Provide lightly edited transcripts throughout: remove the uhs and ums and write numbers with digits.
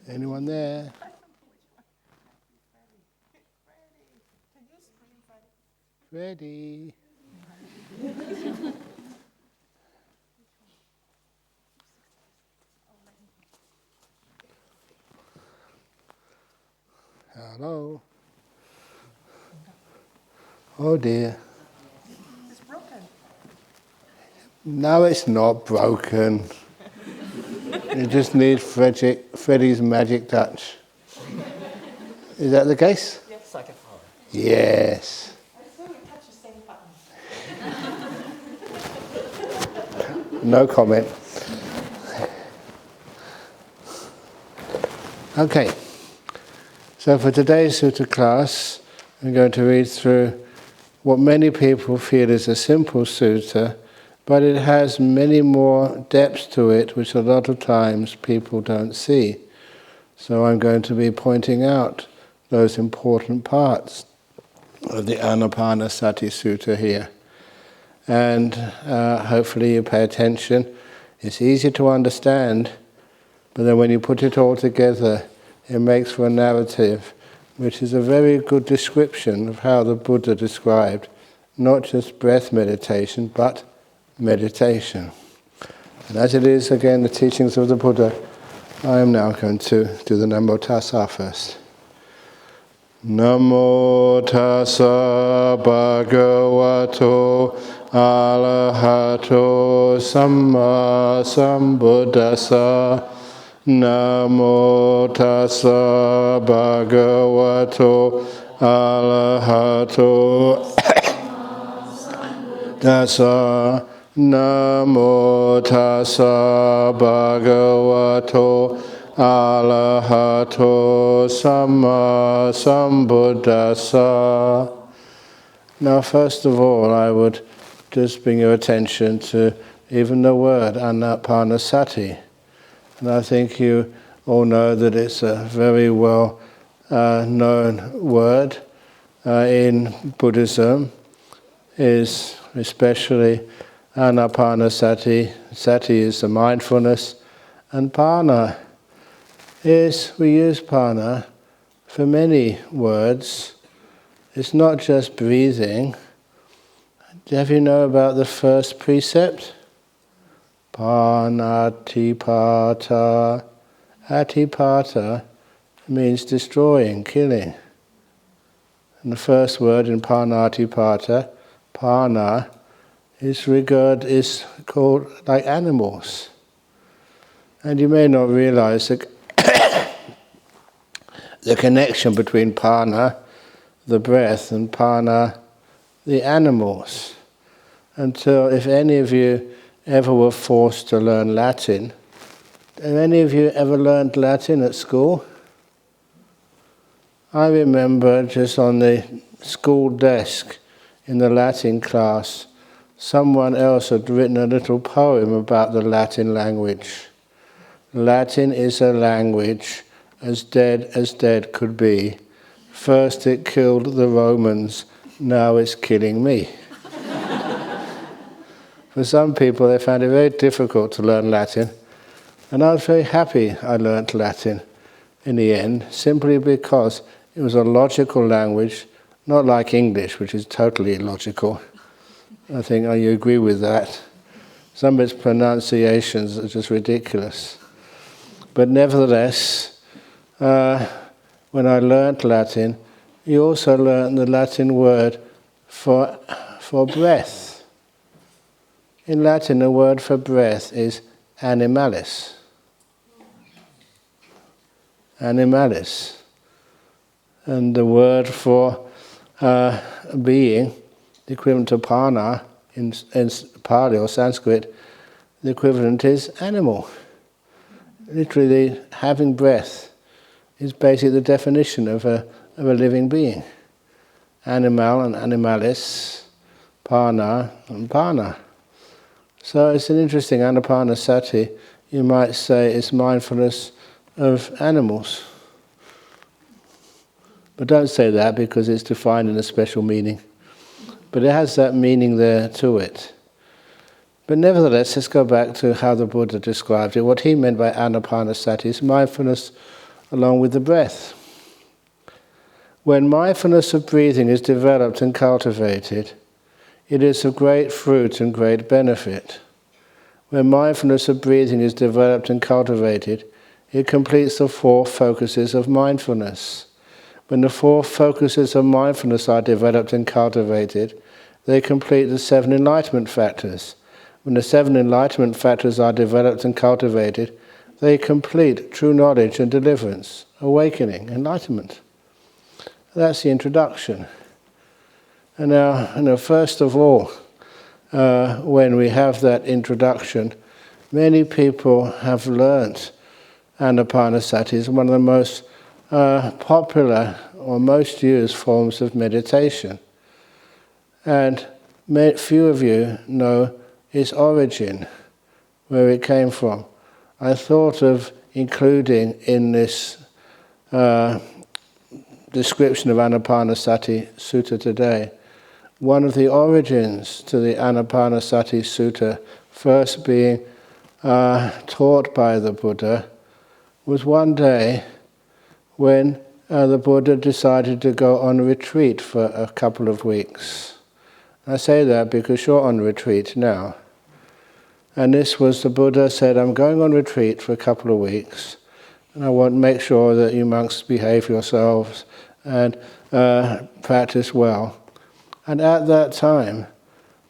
Anyone there? Ready. Hello. Oh dear. It's broken. No, it's not broken. You just need Freddie's magic touch. Is that the case? Yes, I can follow. Yes. I saw you touch the same button. No comment. Okay. So for today's Sutta class, I'm going to read through what many people feel is a simple sutta, but it has many more depths to it, which a lot of times people don't see. So I'm going to be pointing out those important parts of the Anapanasati Sutta here. And hopefully you pay attention. It's easy to understand, but then when you put it all together, it makes for a narrative, which is a very good description of how the Buddha described not just breath meditation, but meditation. And as it is, again, the teachings of the Buddha, I am now going to do the Namo Tassa first. Namo Tassa Bhagavato Arahato Samma Sambuddhassa. Namo Tassa Bhagavato Arahato Tassa. Namo Tassa Bhagavato Arahato Samma Sambuddhassa. Now, first of all, I would just bring your attention to even the word Anapanasati. And I think you all know that it's a very well known word in Buddhism, is especially Anapanasati. Sati is the mindfulness, and Pana is, we use Pana for many words. It's not just breathing. Have you know about the first precept? Panatipata. Atipata means destroying, killing. And the first word in Panatipata, Pana, is called like animals. And you may not realize the connection between Pana, the breath, and Pana, the animals. Until, if any of you ever were forced to learn Latin, have any of you ever learned Latin at school? I remember just on the school desk in the Latin class, someone else had written a little poem about the Latin language. Latin is a language as dead could be. First it killed the Romans, now it's killing me. For some people, they found it very difficult to learn Latin, and I was very happy I learnt Latin in the end, simply because it was a logical language, not like English, which is totally illogical. I think you agree with that. Some of its pronunciations are just ridiculous. But nevertheless, when I learnt Latin, you also learnt the Latin word for breath. In Latin, the word for breath is animalis. Animalis. And the word for being, the equivalent to pana in Pali or Sanskrit, the equivalent is animal. Literally, having breath is basically the definition of a living being. Animal and animalis, pana and pana. So it's an interesting Anapanasati. You might say it's mindfulness of animals. But don't say that because it's defined in a special meaning. But it has that meaning there to it. But nevertheless, let's go back to how the Buddha described it. What he meant by Anapanasati is mindfulness along with the breath. When mindfulness of breathing is developed and cultivated, it is of great fruit and great benefit. When mindfulness of breathing is developed and cultivated, it completes the 4 focuses of mindfulness. When the 4 focuses of mindfulness are developed and cultivated, they complete the 7 enlightenment factors. When the 7 enlightenment factors are developed and cultivated, they complete true knowledge and deliverance, awakening, enlightenment. That's the introduction. And now, first of all, when we have that introduction, many people have learnt Anapanasati is one of the most popular or most used forms of meditation. And few of you know its origin, where it came from. I thought of including in this description of Anapanasati Sutta today, one of the origins to the Anapanasati Sutta, first being taught by the Buddha, was one day when the Buddha decided to go on retreat for a couple of weeks. I say that because you're on retreat now. And this was the Buddha said, I'm going on retreat for a couple of weeks, and I want to make sure that you monks behave yourselves and practice well. And at that time,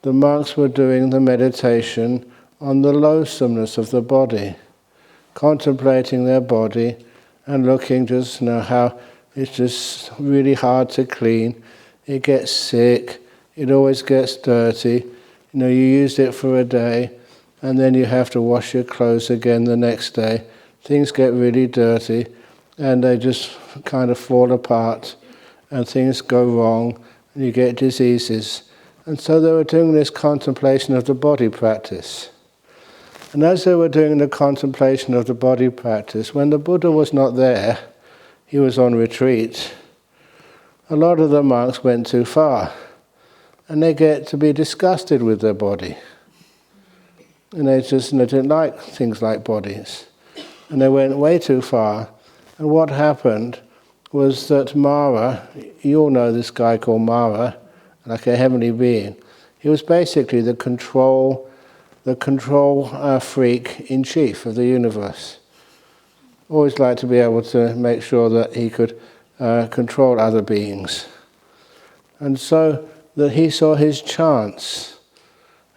the monks were doing the meditation on the loathsomeness of the body, contemplating their body and looking just how it's just really hard to clean. It gets sick. It always gets dirty. You used it for a day, and then you have to wash your clothes again the next day. Things get really dirty, and they just kind of fall apart, and things go wrong, and you get diseases. And so they were doing this contemplation of the body practice. And as they were doing the contemplation of the body practice, when the Buddha was not there, he was on retreat, a lot of the monks went too far. And they get to be disgusted with their body. And they didn't like things like bodies. And they went way too far. And what happened was that Mara, you all know this guy called Mara, like a heavenly being. He was basically the control freak in chief of the universe. Always liked to be able to make sure that he could control other beings. And so that he saw his chance.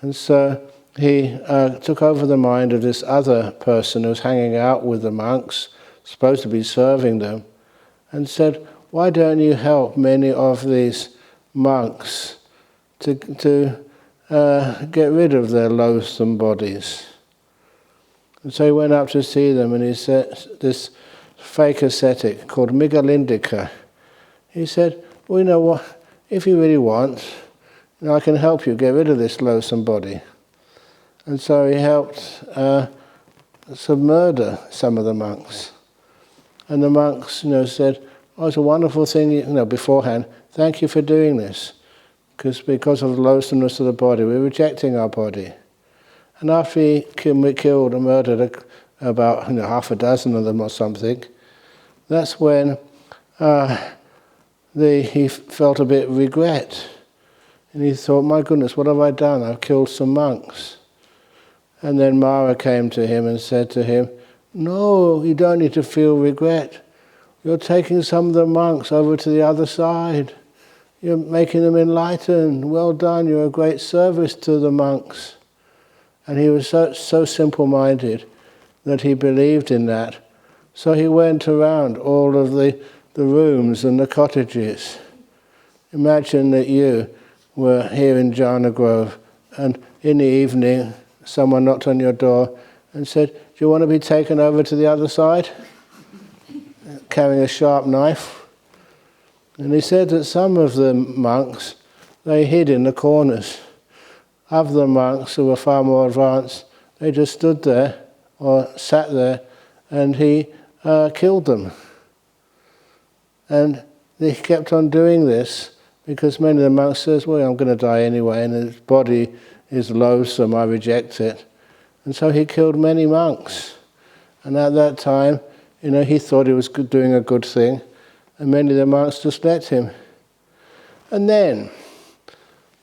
And so he took over the mind of this other person who was hanging out with the monks, supposed to be serving them, and said, why don't you help many of these monks to get rid of their loathsome bodies? And so he went up to see them, and he said, this fake ascetic called Migalindika, he said, well, you know what, if you really want, I can help you get rid of this loathsome body. And so he helped murder some of the monks. And the monks, said, oh, it's a wonderful thing, beforehand, thank you for doing this. Because of the loathsomeness of the body, we're rejecting our body. And after he killed and murdered about half a dozen of them or something, that's when he felt a bit of regret. And he thought, my goodness, what have I done? I've killed some monks. And then Mara came to him and said to him, no, you don't need to feel regret. You're taking some of the monks over to the other side. You're making them enlightened. Well done, you're a great service to the monks. And he was so simple-minded that he believed in that. So he went around all of the rooms and the cottages. Imagine that you were here in Jhana Grove, and in the evening someone knocked on your door and said, do you want to be taken over to the other side? Carrying a sharp knife. And he said that some of the monks, they hid in the corners. Other monks who were far more advanced, they just stood there or sat there, and he killed them. And he kept on doing this because many of the monks says, well, I'm going to die anyway, and his body is loathsome, I reject it. And so he killed many monks. And at that time, He thought he was doing a good thing, and many of the monks just let him. And then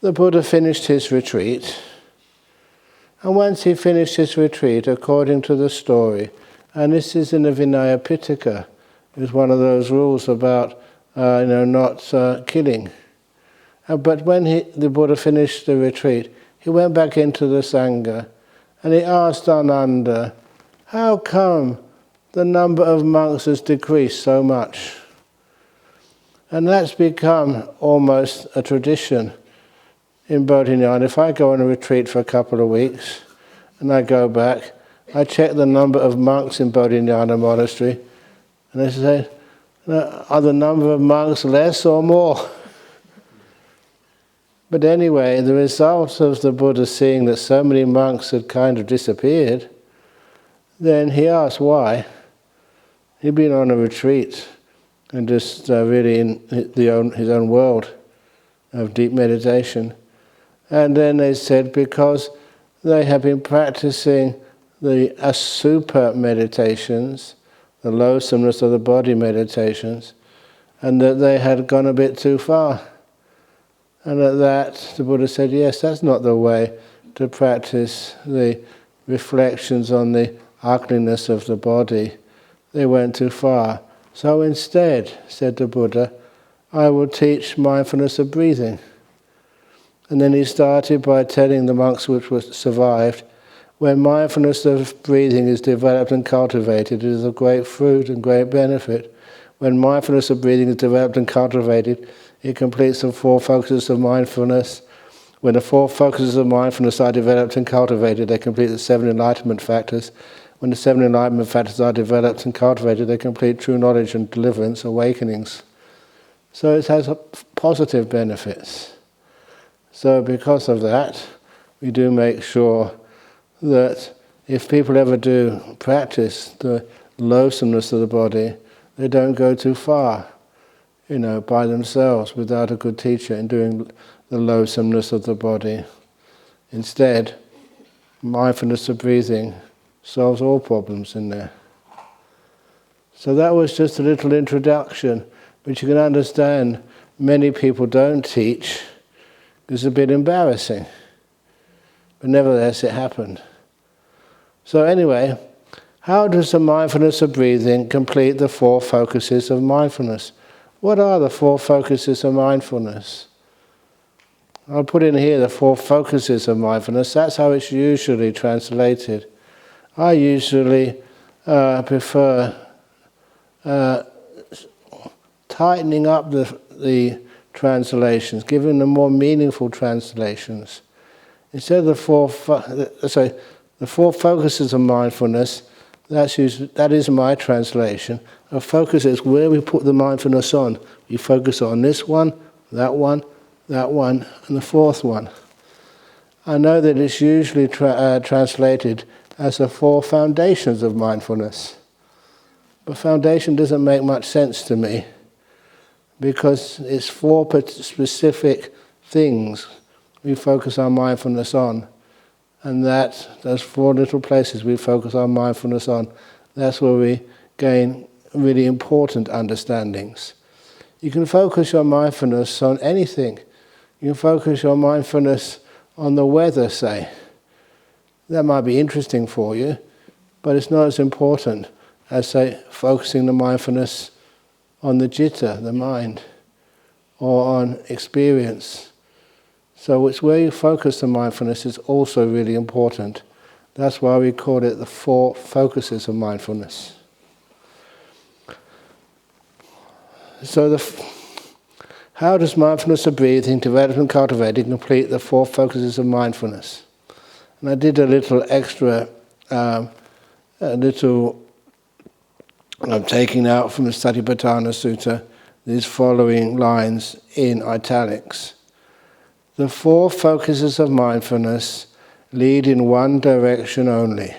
the Buddha finished his retreat, and once he finished his retreat, according to the story, and this is in the Vinaya Pitaka, it was one of those rules about not killing. But when the Buddha finished the retreat, he went back into the Sangha, and he asked Ananda, how come the number of monks has decreased so much? And that's become almost a tradition in Bodhinyana. If I go on a retreat for a couple of weeks, and I go back, I check the number of monks in Bodhinyana monastery, and I say, are the number of monks less or more? But anyway, the result of the Buddha seeing that so many monks had kind of disappeared, then he asked why. He'd been on a retreat and just really in his own world of deep meditation. And then they said because they have been practicing the asupa meditations, the loathsomeness of the body meditations, and that they had gone a bit too far. And at that, the Buddha said, yes, that's not the way to practice the reflections on the ugliness of the body. They went too far. So instead, said the Buddha, I will teach mindfulness of breathing. And then he started by telling the monks which were survived, when mindfulness of breathing is developed and cultivated, it is of great fruit and great benefit. When mindfulness of breathing is developed and cultivated, it completes the 4 focuses of mindfulness. When the 4 focuses of mindfulness are developed and cultivated, they complete the 7 enlightenment factors. When the 7 enlightenment factors are developed and cultivated, they complete true knowledge and deliverance, awakenings. So it has positive benefits. So because of that, we do make sure that if people ever do practice the loathsomeness of the body, they don't go too far, by themselves without a good teacher in doing the loathsomeness of the body. Instead, mindfulness of breathing solves all problems in there. So that was just a little introduction, but you can understand many people don't teach. It's a bit embarrassing. But nevertheless, it happened. So anyway, how does the mindfulness of breathing complete the 4 focuses of mindfulness? What are the 4 focuses of mindfulness? I'll put in here the 4 focuses of mindfulness. That's how it's usually translated. I usually prefer tightening up the translations, giving them more meaningful translations. Instead of the 4 focuses of mindfulness, that is my translation. A focus is where we put the mindfulness on. We focus on this one, that one, that one, and the 4th one. I know that it's usually translated as the 4 foundations of mindfulness. But foundation doesn't make much sense to me, because it's 4 specific things we focus our mindfulness on. And those 4 little places we focus our mindfulness on, that's where we gain really important understandings. You can focus your mindfulness on anything. You can focus your mindfulness on the weather, say. That might be interesting for you, but it's not as important as, say, focusing the mindfulness on the citta, the mind, or on experience. So it's where you focus the mindfulness is also really important. That's why we call it the 4 focuses of mindfulness. So how does mindfulness of breathing, develop and cultivate, complete the 4 focuses of mindfulness? And I did a little extra, I'm taking out from the Satipatthana Sutta these following lines in italics. The 4 focuses of mindfulness lead in one direction only,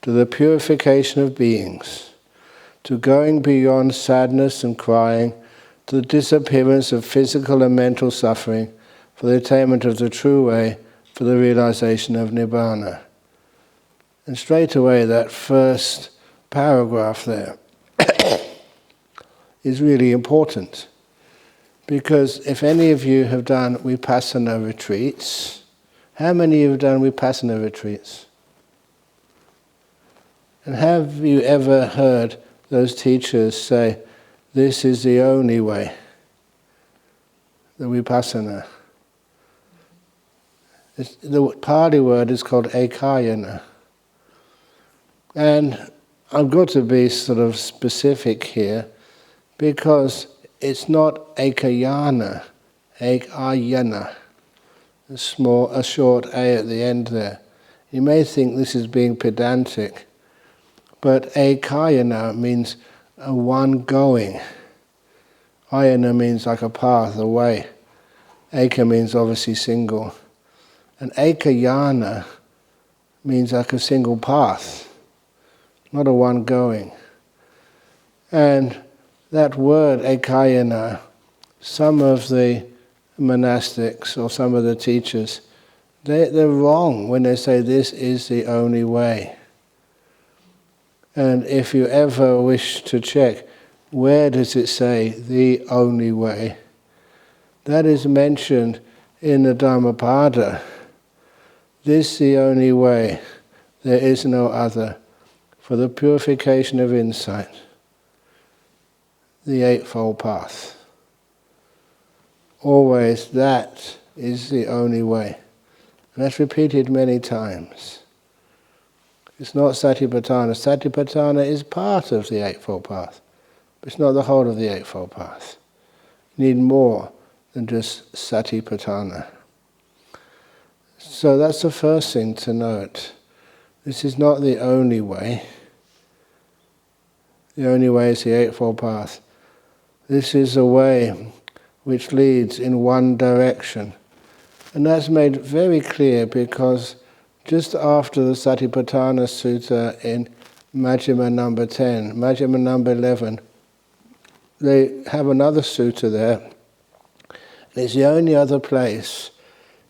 to the purification of beings, to going beyond sadness and crying, to the disappearance of physical and mental suffering, for the attainment of the true way, for the realization of Nibbana. And straight away that first paragraph there, is really important. Because if any of you have done Vipassana retreats, how many of you have done Vipassana retreats? And have you ever heard those teachers say, this is the only way, the Vipassana? The Pali word is called ekayana. And I've got to be sort of specific here, because it's not ekayana, ekayana, a short A at the end there. You may think this is being pedantic, but ekayana means a one going. Ayana means like a path, a way. Eka means obviously single. And ekayana means like a single path, not a one going. And that word ekayana, some of the monastics or some of the teachers, they're wrong when they say this is the only way. And if you ever wish to check, where does it say the only way? That is mentioned in the Dhammapada. This is the only way, there is no other, for the purification of insight, the Eightfold Path. Always that is the only way. And that's repeated many times. It's not Satipatthana. Satipatthana is part of the Eightfold Path, but it's not the whole of the Eightfold Path. You need more than just Satipatthana. So that's the first thing to note. This is not the only way. The only way is the Eightfold Path. This is a way which leads in one direction. And that's made very clear because just after the Satipatthana Sutta in Majjhima number 10, Majjhima number 11, they have another sutta there. It's the only other place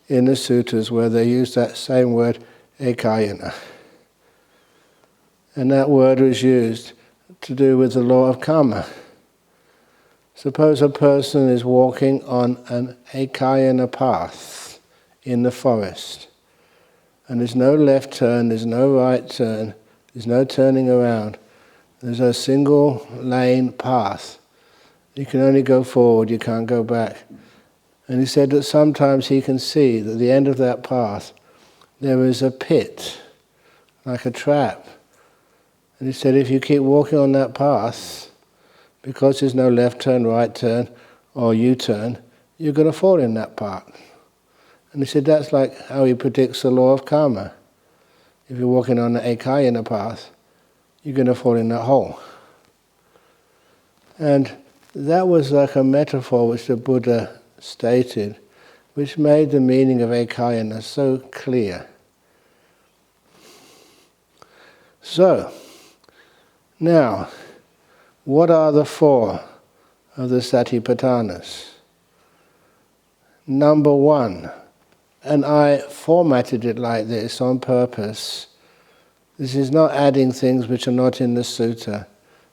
in the suttas where they use that same word, ekayana. And that word was used to do with the law of karma. Suppose a person is walking on an ekayana path in the forest, and there's no left turn, there's no right turn, there's no turning around. There's a single lane path. You can only go forward, you can't go back. And he said that sometimes he can see that at the end of that path there is a pit, like a trap. And he said if you keep walking on that path, because there's no left turn, right turn, or U-turn, you're going to fall in that part. And he said that's like how he predicts the law of karma. If you're walking on the ekayana path, you're going to fall in that hole. And that was like a metaphor which the Buddha stated, which made the meaning of ekayana so clear. So, now, what are the four of the Satipatthanas? Number one, and I formatted it like this on purpose. This is not adding things which are not in the sutta.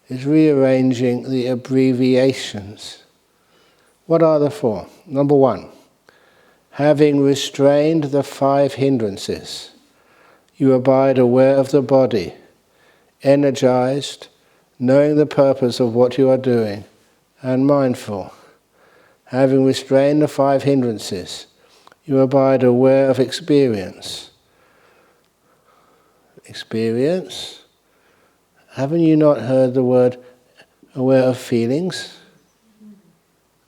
It's rearranging the abbreviations. What are the four? Number one, having restrained the five hindrances, you abide aware of the body, energized, knowing the purpose of what you are doing, and mindful. Having restrained the five hindrances, you abide aware of experience. Experience? Haven't you not heard the word aware of feelings?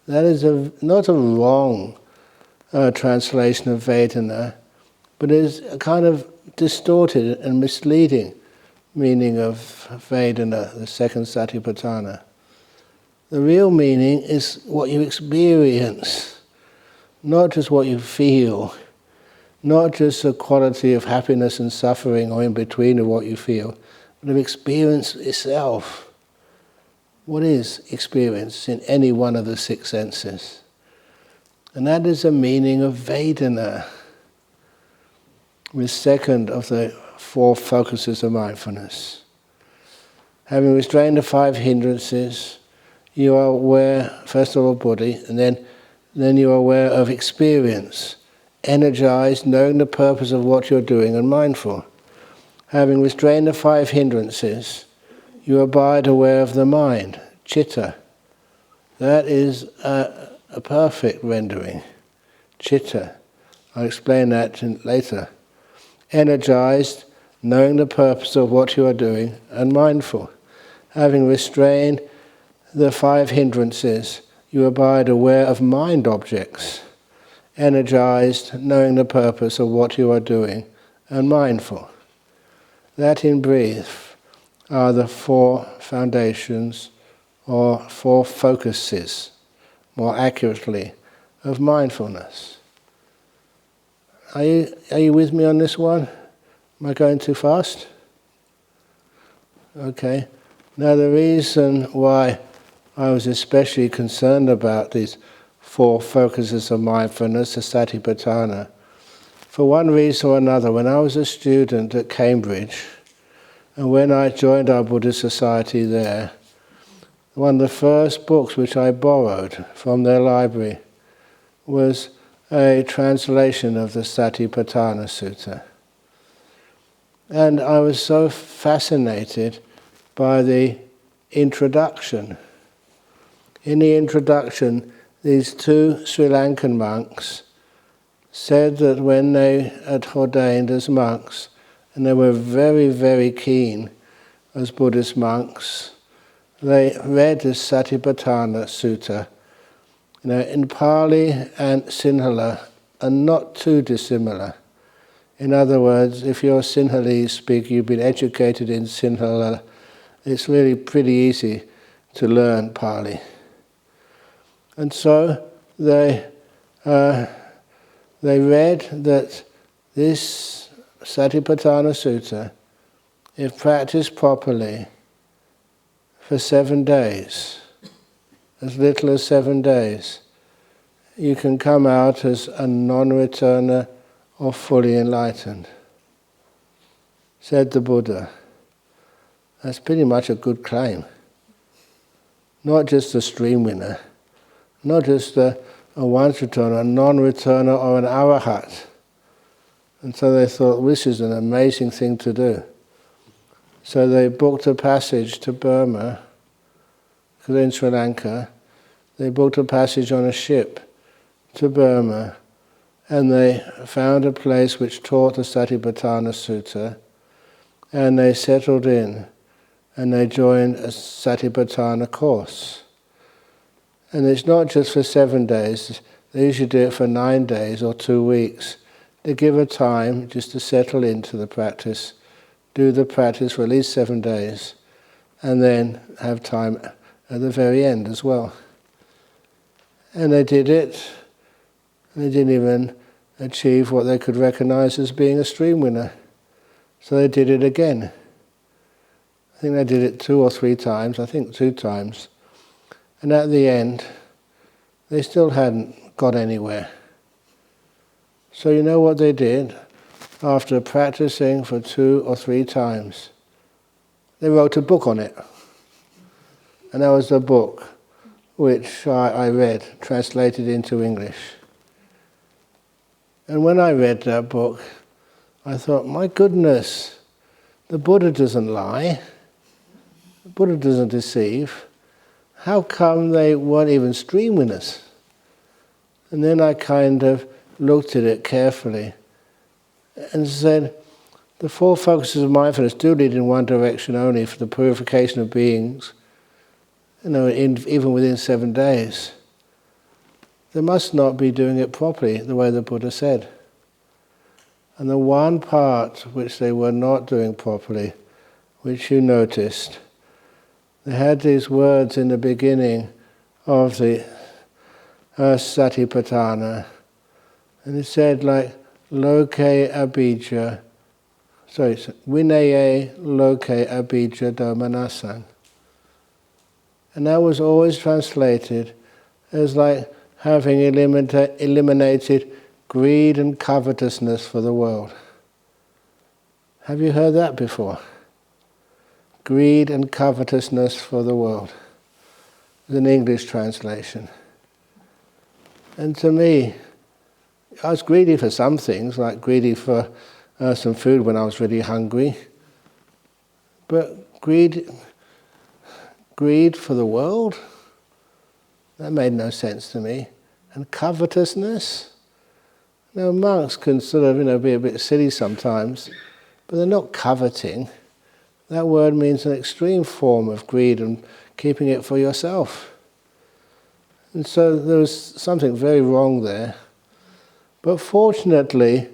That is not a wrong translation of Vedana, but is a kind of distorted and misleading meaning of Vedana, the second Satipatthana. The real meaning is what you experience, not just what you feel, not just the quality of happiness and suffering or in between of what you feel, but of experience itself. What is experience in any one of the six senses? And that is the meaning of Vedana, the second of the four focuses of mindfulness. Having restrained the five hindrances, you are aware, first of all, body, and then you are aware of experience, energized, knowing the purpose of what you're doing and mindful. Having restrained the 5 hindrances, you abide aware of the mind, citta. That is a perfect rendering, citta. I'll explain that later. Energized, knowing the purpose of what you are doing, and mindful. Having restrained the 5 hindrances, you abide aware of mind objects, energized, knowing the purpose of what you are doing, and mindful. That in brief are the 4 foundations, or 4 focuses, more accurately, of mindfulness. Are you with me on this one? Am I going too fast? Okay. Now the reason why I was especially concerned about these 4 focuses of mindfulness, the Satipatthana, for one reason or another, when I was a student at Cambridge, and when I joined our Buddhist society there, one of the first books which I borrowed from their library was a translation of the Satipatthana Sutta. And I was so fascinated by the introduction. In the introduction, these 2 Sri Lankan monks said that when they had ordained as monks, and they were very, very keen as Buddhist monks, they read the Satipatthana Sutta. In Pali and Sinhala are not too dissimilar. In other words, if you're a Sinhalese speaker, you've been educated in Sinhala, it's really pretty easy to learn Pali. And so they read that this Satipatthana Sutta, if practiced properly for 7 days, as little as 7 days, you can come out as a non-returner or fully enlightened. Said the Buddha. That's pretty much a good claim. Not just a stream winner, not just a once returner, a non-returner or an arahat. And so they thought, this is an amazing thing to do. So they booked a passage to Burma, because they're in Sri Lanka. They booked a passage on a ship to Burma, and they found a place which taught the Satipatthana Sutta, and they settled in, and they joined a Satipatthana course. And it's not just for 7 days, they usually do it for 9 days or 2 weeks. They give a time just to settle into the practice, do the practice for at least 7 days, and then have time at the very end as well. And they did it, and they didn't even achieve what they could recognize as being a stream winner. So they did it again. I think they did it 2 or 3 times, I think 2 times. And at the end, they still hadn't got anywhere. So you know what they did? After practicing for 2 or 3 times, they wrote a book on it. And that was the book which I read, translated into English. And when I read that book, I thought, my goodness, the Buddha doesn't lie. The Buddha doesn't deceive. How come they weren't even stream winners? And then I kind of looked at it carefully and said, the 4 focuses of mindfulness do lead in one direction only, for the purification of beings, even within 7 days. They must not be doing it properly, the way the Buddha said. And the one part which they were not doing properly, which you noticed, they had these words in the beginning of the Satipatthana, and it said like, loke abhijja, vinaye loke abhijja domanasan. And that was always translated as like having eliminated greed and covetousness for the world. Have you heard that before? Greed and covetousness for the world. is an English translation. And to me, I was greedy for some things, like greedy for some food when I was really hungry. But greed for the world? That made no sense to me. And covetousness? Now monks can sort of, be a bit silly sometimes, but they're not coveting. That word means an extreme form of greed and keeping it for yourself. And so there was something very wrong there. But fortunately,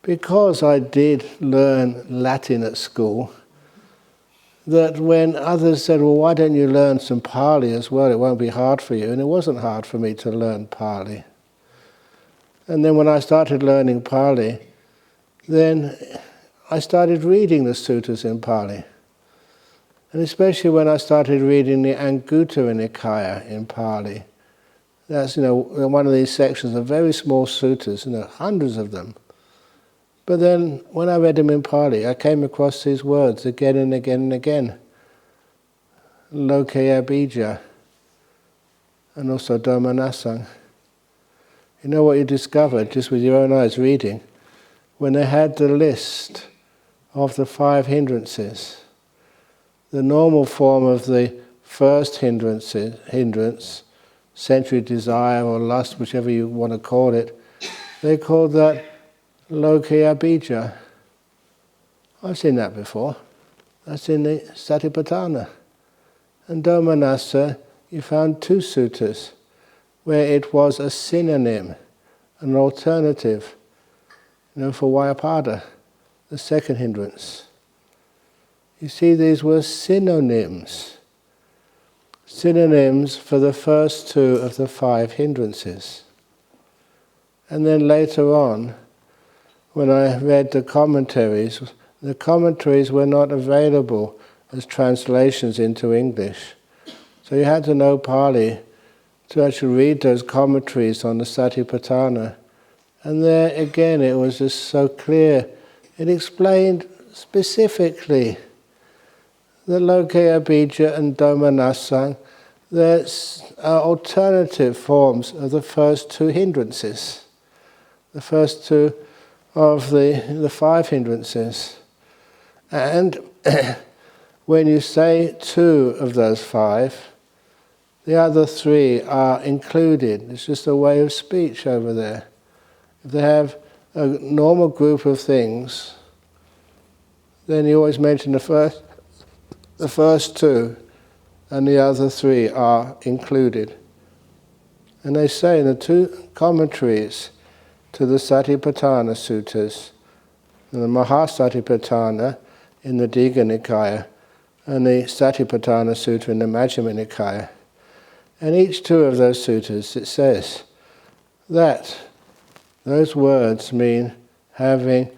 because I did learn Latin at school, that when others said, well, why don't you learn some Pali as well? It won't be hard for you. And it wasn't hard for me to learn Pali. And then when I started learning Pali, then I started reading the suttas in Pali. And especially when I started reading the Anguttara Nikaya in Pali. That's, one of these sections of very small suttas, hundreds of them. But then when I read them in Pali, I came across these words again and again and again. Lokaya bija, and also Dhammanasang. You know what you discovered just with your own eyes reading? When they had the list of the 5 hindrances, the normal form of the first hindrance, sensual desire or lust, whichever you want to call it, they called that Lokaya bija. I've seen that before. That's in the Satipatthana. And Dhammanasa, you found 2 suttas where it was a synonym, an alternative, for Vyapada, the second hindrance. You see, these were synonyms. Synonyms for the first 2 of the 5 hindrances. And then later on, when I read the commentaries were not available as translations into English. So you had to know Pali to actually read those commentaries on the Satipatthana. And there again it was just so clear. It explained specifically that Lokaya bija and Dhammanasang, they're alternative forms of the first 2 hindrances. The first 2 of the 5 hindrances. And when you say 2 of those 5, the other 3 are included. It's just a way of speech over there. If they have a normal group of things, then you always mention the first 2, and the other 3 are included. And they say in the 2 commentaries to the Satipatthana Suttas, the Mahasatipatthana in the Digha Nikaya, and the Satipatthana Sutta in the Majjhima Nikaya. And each 2 of those suttas, it says that those words mean having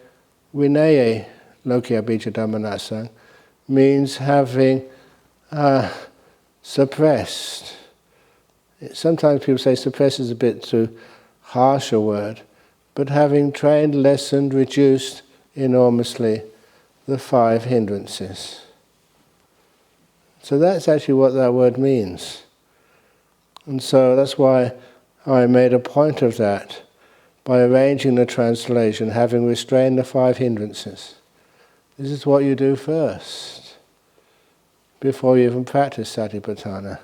vinaya, Lokaya bija Dhammanasang, means having suppressed. Sometimes people say suppress is a bit too harsh a word, but having trained, lessened, reduced enormously the 5 hindrances. So that's actually what that word means. And so that's why I made a point of that by arranging the translation, having restrained the 5 hindrances. This is what you do first, before you even practice Satipatthana.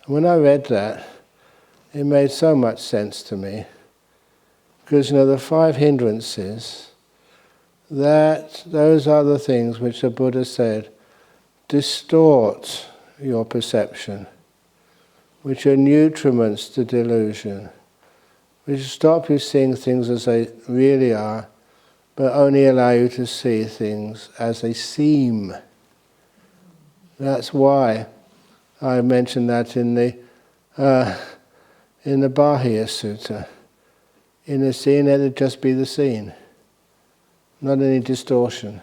And when I read that, it made so much sense to me. Because, the 5 hindrances, those are the things which the Buddha said distort your perception, which are nutriments to delusion, which stop you seeing things as they really are, but only allow you to see things as they seem. That's why I mentioned that in the Bahya Sutta. In the scene, let it just be the scene, not any distortion.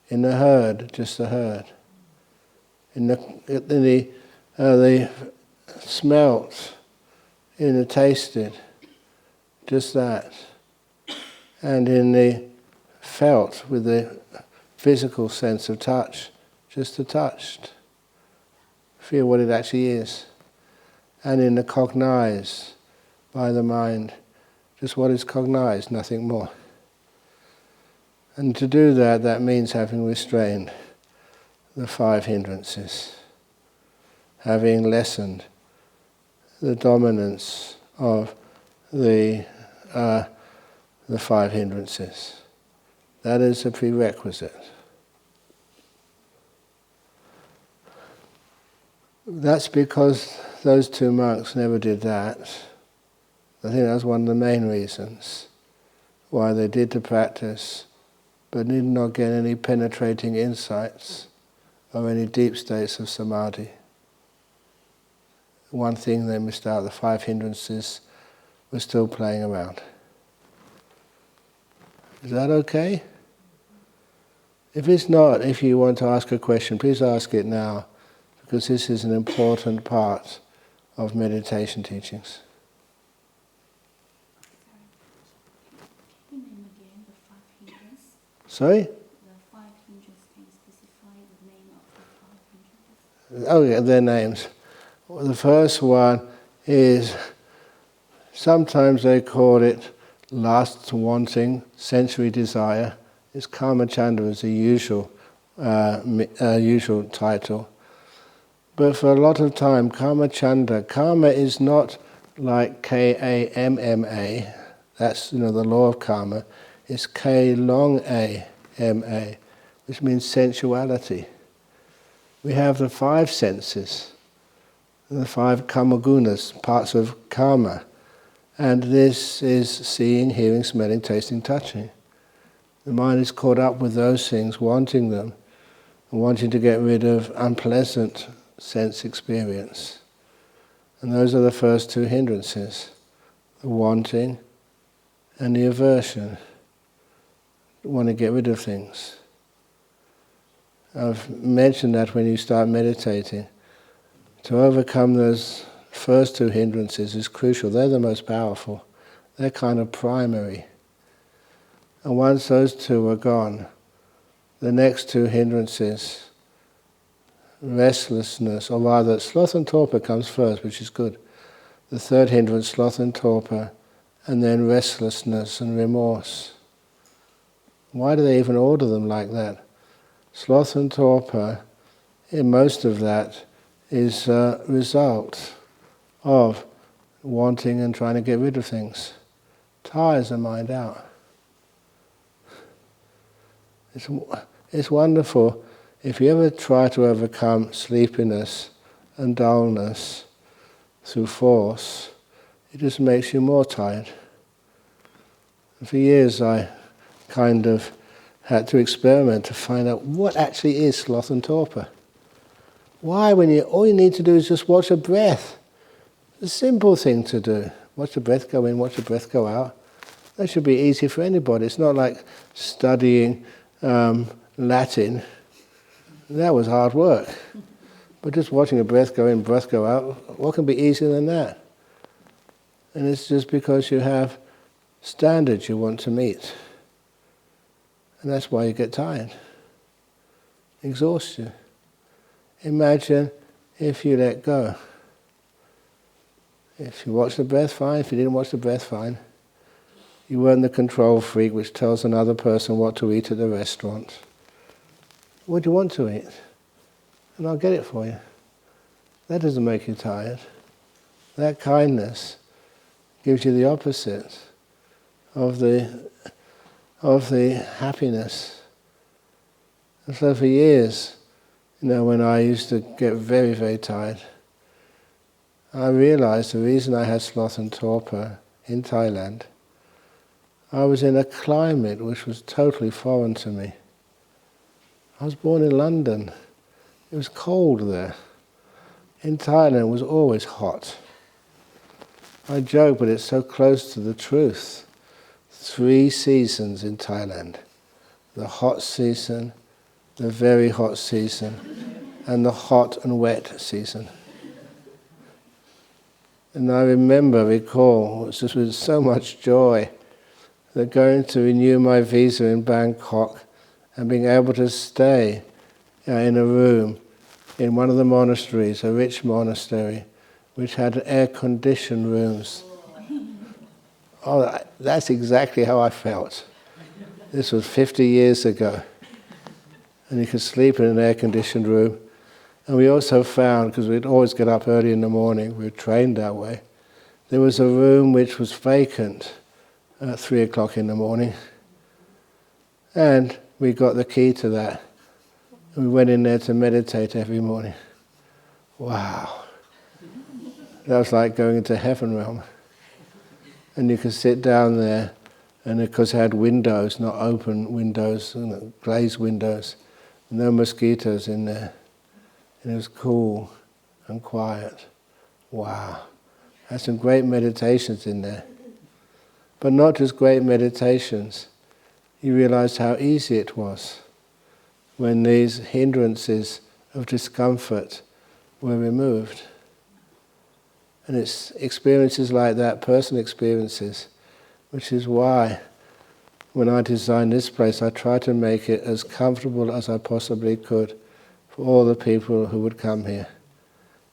In the herd, just the herd. In the smelt, in the tasted, just that. And in the felt, with the physical sense of touch, just the touched. feel what it actually is. And in the cognize by the mind, just what is cognized, nothing more. And to do that, that means having restrained the 5 hindrances, having lessened the dominance of the 5 hindrances. That is a prerequisite. That's because those 2 monks never did that. I think that's one of the main reasons why they did the practice, but did not get any penetrating insights or any deep states of samadhi. One thing they missed out, the 5 hindrances were still playing around. Is that okay? If it's not, if you want to ask a question, please ask it now, because this is an important part of meditation teachings. Can you name again the 5 hindrances? Sorry? The 5 hindrances, can you specify the name of the 5 hindrances? Oh yeah, their names. Well, the first one is, sometimes they call it lust, wanting, sensory desire. It's Kamachandra is the usual title. But for a lot of time, Kamachandra, karma is not like K-A-M-M-A. That's the law of karma. It's K-long-A-M-A, which means sensuality. We have the 5 senses, the 5 kamagunas, parts of karma. And this is seeing, hearing, smelling, tasting, touching. The mind is caught up with those things, wanting them, and wanting to get rid of unpleasant sense experience. And those are the first 2 hindrances, the wanting and the aversion. Want to get rid of things. I've mentioned that when you start meditating, to overcome those first 2 hindrances is crucial. They're the most powerful. They're kind of primary. And once those 2 are gone, the next 2 hindrances, restlessness, or rather sloth and torpor comes first, which is good. The 3rd hindrance, sloth and torpor, and then restlessness and remorse. Why do they even order them like that? Sloth and torpor, in most of that, is a result of wanting and trying to get rid of things. Tires the mind out. It's wonderful if you ever try to overcome sleepiness and dullness through force, it just makes you more tired. And for years I kind of had to experiment to find out what actually is sloth and torpor. Why, when all you need to do is just watch a breath? It's a simple thing to do. Watch the breath go in, watch the breath go out. That should be easy for anybody. It's not like studying Latin. That was hard work. But just watching a breath go in, breath go out, what can be easier than that? And it's just because you have standards you want to meet. And that's why you get tired. Exhaust you. Imagine if you let go. If you watch the breath, fine. If you didn't watch the breath, fine. You weren't the control freak which tells another person what to eat at the restaurant. What do you want to eat? And I'll get it for you. That doesn't make you tired. That kindness gives you the opposite of the happiness. And so for years, when I used to get very, very tired, I realized the reason I had sloth and torpor in Thailand, I was in a climate which was totally foreign to me. I was born in London. It was cold there. In Thailand it was always hot. I joke, but it's so close to the truth. 3 seasons in Thailand. The hot season, the very hot season, and the hot and wet season. And I recall, it was just with so much joy, that going to renew my visa in Bangkok and being able to stay in a room in one of the monasteries, a rich monastery, which had air-conditioned rooms. Oh, that's exactly how I felt. This was 50 years ago. And you could sleep in an air-conditioned room. And we also found, because we'd always get up early in the morning, we were trained that way, there was a room which was vacant at 3 o'clock in the morning. And we got the key to that. And we went in there to meditate every morning. Wow. That was like going into heaven realm. And you could sit down there, and of course it had windows, not open windows, glazed windows. No mosquitoes in there. And it was cool and quiet. Wow. Had some great meditations in there. But not just great meditations. You realized how easy it was when these hindrances of discomfort were removed. And it's experiences like that, personal experiences, which is why when I designed this place, I tried to make it as comfortable as I possibly could for all the people who would come here.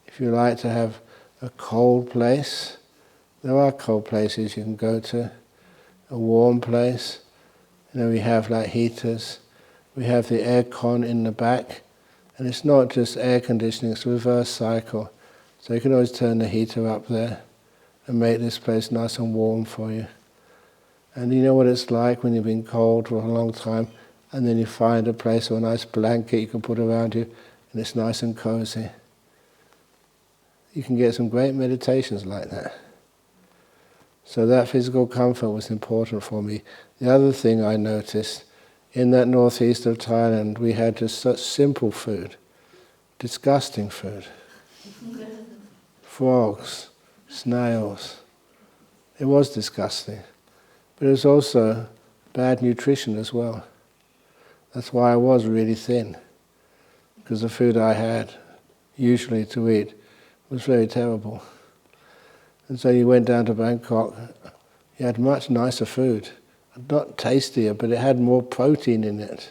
If you like to have a cold place, there are cold places you can go to. A warm place, we have like heaters. We have the air con in the back, and it's not just air conditioning, it's a reverse cycle. So you can always turn the heater up there and make this place nice and warm for you. And you know what it's like when you've been cold for a long time, and then you find a place or a nice blanket you can put around you, and it's nice and cozy. You can get some great meditations like that. So that physical comfort was important for me. The other thing I noticed, in that northeast of Thailand, we had just such simple food, disgusting food. Frogs, snails. It was disgusting. But it was also bad nutrition as well. That's why I was really thin, because the food I had usually to eat was very terrible. And so you went down to Bangkok, you had much nicer food. Not tastier, but it had more protein in it.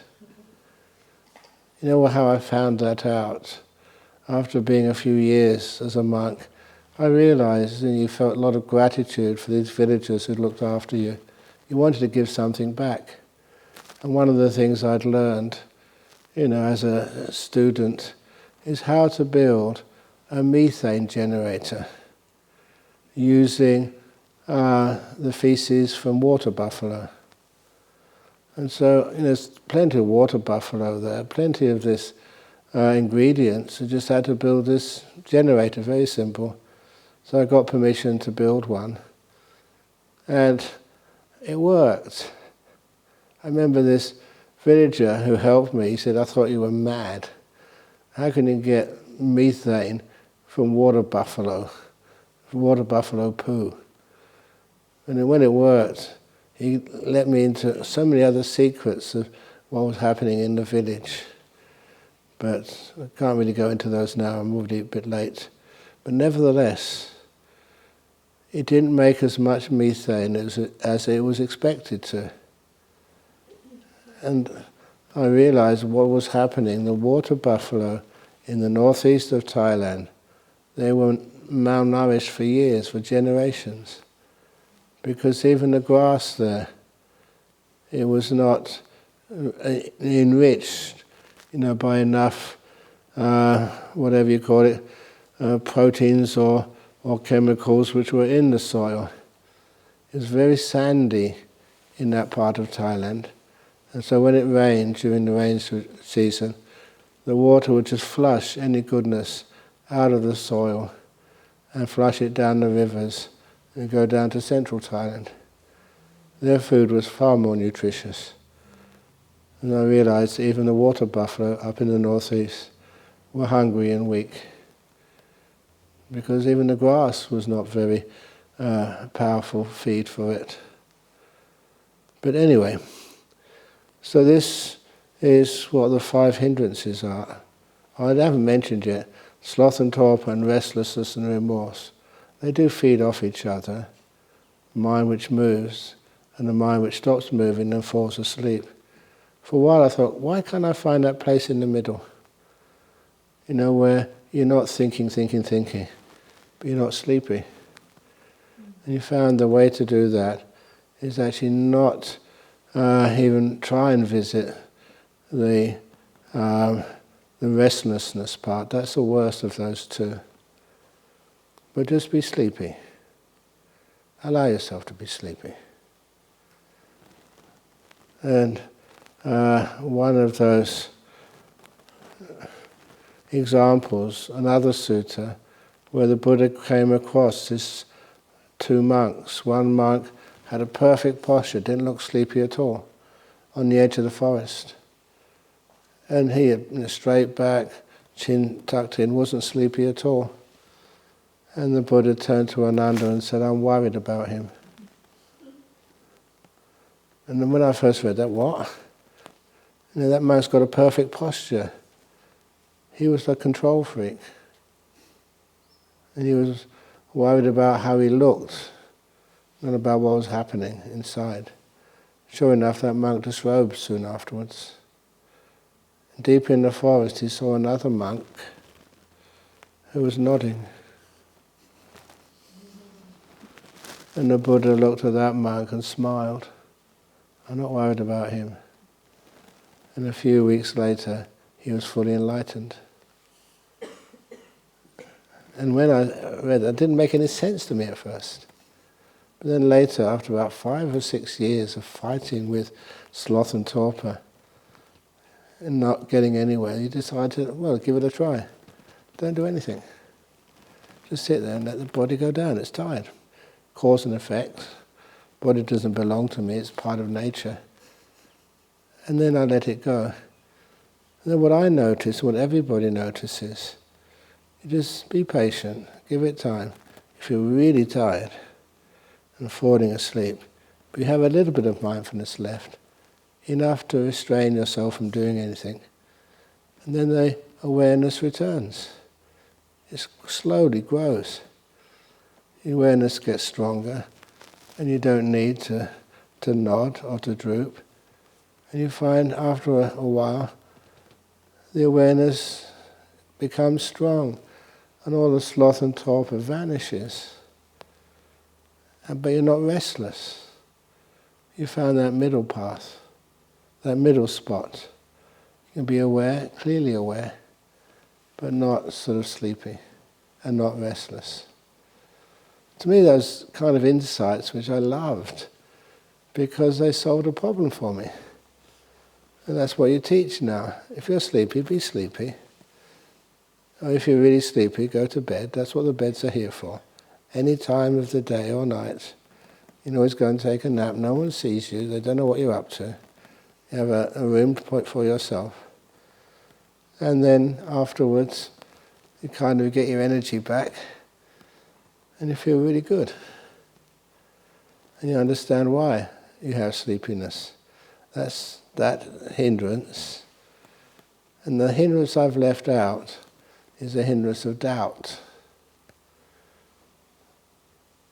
You know how I found that out? After being a few years as a monk, I realized that you felt a lot of gratitude for these villagers who looked after you. You wanted to give something back. And one of the things I'd learned, as a student, is how to build a methane generator using the feces from water buffalo. And so there's plenty of water buffalo there, plenty of this ingredients. I just had to build this generator, very simple. So I got permission to build one. And it worked. I remember this villager who helped me, he said, "I thought you were mad. How can you get methane from water buffalo poo?" And then when it worked, he let me into so many other secrets of what was happening in the village. But I can't really go into those now, I'm already a bit late. But nevertheless, it didn't make as much methane as it was expected to. And I realized what was happening. The water buffalo in the northeast of Thailand, they were malnourished for years, for generations. Because even the grass there, it was not enriched, by enough, whatever you call it, proteins or chemicals which were in the soil. It was very sandy in that part of Thailand. And so when it rained, during the rain season, the water would just flush any goodness out of the soil and flush it down the rivers and go down to central Thailand. Their food was far more nutritious. And I realized even the water buffalo up in the northeast were hungry and weak, because even the grass was not very powerful feed for it. But anyway, so this is what the 5 hindrances are. I haven't mentioned yet sloth and torpor and restlessness and remorse. They do feed off each other. The mind which moves and the mind which stops moving and falls asleep. For a while I thought, why can't I find that place in the middle? where you're not thinking, but you're not sleepy. And you found the way to do that is actually not even try and visit the restlessness part. That's the worst of those two. But just be sleepy. Allow yourself to be sleepy. And one of those examples, another sutta, where the Buddha came across these two monks. One monk had a perfect posture, didn't look sleepy at all, on the edge of the forest. And he had straight back, chin tucked in, wasn't sleepy at all. And the Buddha turned to Ananda and said, I'm worried about him. And then when I first read that, what? That monk's got a perfect posture. He was a control freak. And he was worried about how he looked, not about what was happening inside. Sure enough, that monk disrobed soon afterwards. Deep in the forest, he saw another monk who was nodding. And the Buddha looked at that monk and smiled. I'm not worried about him. And a few weeks later, he was fully enlightened. And when I read that, it didn't make any sense to me at first. But then later, after about 5 or 6 years of fighting with sloth and torpor, and not getting anywhere, you decided, well, give it a try. Don't do anything. Just sit there and let the body go down. It's tired. Cause and effect. Body doesn't belong to me, it's part of nature. And then I let it go. And then what I notice, what everybody notices, you just be patient, give it time. If you're really tired and falling asleep, but you have a little bit of mindfulness left, enough to restrain yourself from doing anything, and then the awareness returns. It slowly grows. The awareness gets stronger, and you don't need to nod or to droop. And you find after a while, the awareness becomes strong, and all the sloth and torpor vanishes. But you're not restless. You found that middle path, that middle spot. You can be aware, clearly aware, but not sort of sleepy and not restless. To me, those kind of insights which I loved, because they solved a problem for me. And that's what you teach now. If you're sleepy, be sleepy. Or if you're really sleepy, go to bed. That's what the beds are here for. Any time of the day or night. You can always go and take a nap. No one sees you. They don't know what you're up to. You have a room for yourself. And then afterwards, you kind of get your energy back. And you feel really good. And you understand why you have sleepiness. That's that hindrance. And the hindrance I've left out is the hindrance of doubt.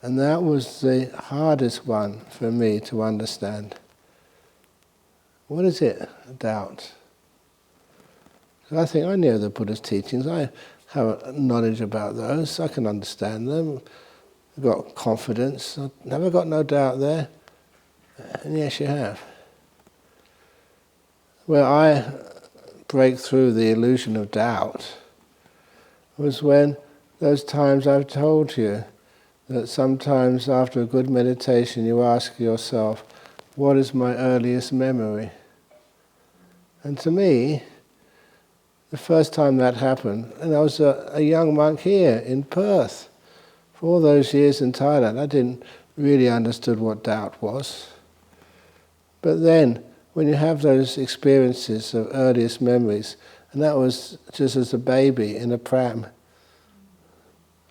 And that was the hardest one for me to understand. What is it, doubt? I think I know the Buddha's teachings. I have knowledge about those. I can understand them. I've got confidence. I've never got no doubt there. And yes, you have. Where I break through the illusion of doubt was when those times I've told you that sometimes after a good meditation you ask yourself, what is my earliest memory? And to me, the first time that happened, and I was a young monk here in Perth. For all those years in Thailand, I didn't really understand what doubt was. But then, when you have those experiences of earliest memories, and that was just as a baby in a pram,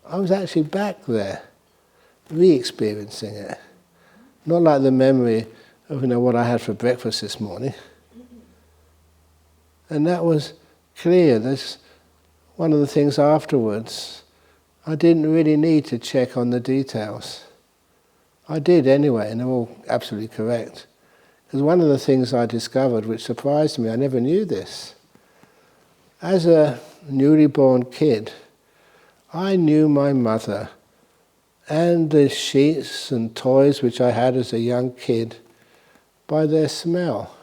I was actually back there, re-experiencing it. Not like the memory of what I had for breakfast this morning. And that was clear. That's one of the things afterwards. I didn't really need to check on the details. I did anyway, and they're all absolutely correct. Because one of the things I discovered which surprised me, I never knew this. As a newly born kid, I knew my mother and the sheets and toys which I had as a young kid by their smell.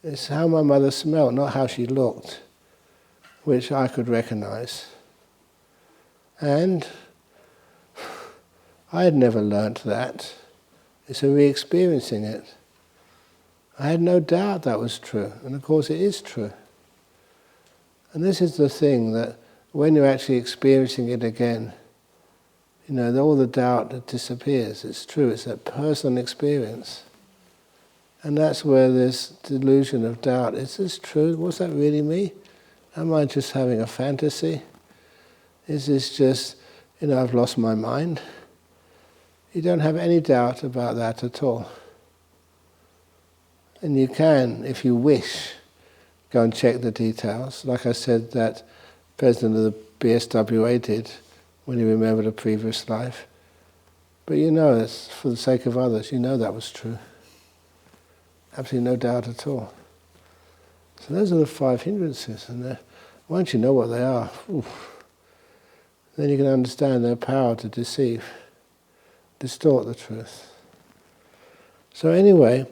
It's how my mother smelled, not how she looked, which I could recognize. And I had never learnt that. It's a re-experiencing it. I had no doubt that was true, and of course it is true. And this is the thing, that when you're actually experiencing it again, all the doubt disappears. It's true, it's that personal experience. And that's where this delusion of doubt, is this true? Was that really me? Am I just having a fantasy? Is this just, I've lost my mind? You don't have any doubt about that at all. And you can, if you wish, go and check the details. Like I said, that president of the BSWA did when he remembered a previous life. But it's for the sake of others, that was true. Absolutely no doubt at all. So those are the 5 hindrances. And once you know what they are, then you can understand their power to deceive, distort the truth. So anyway,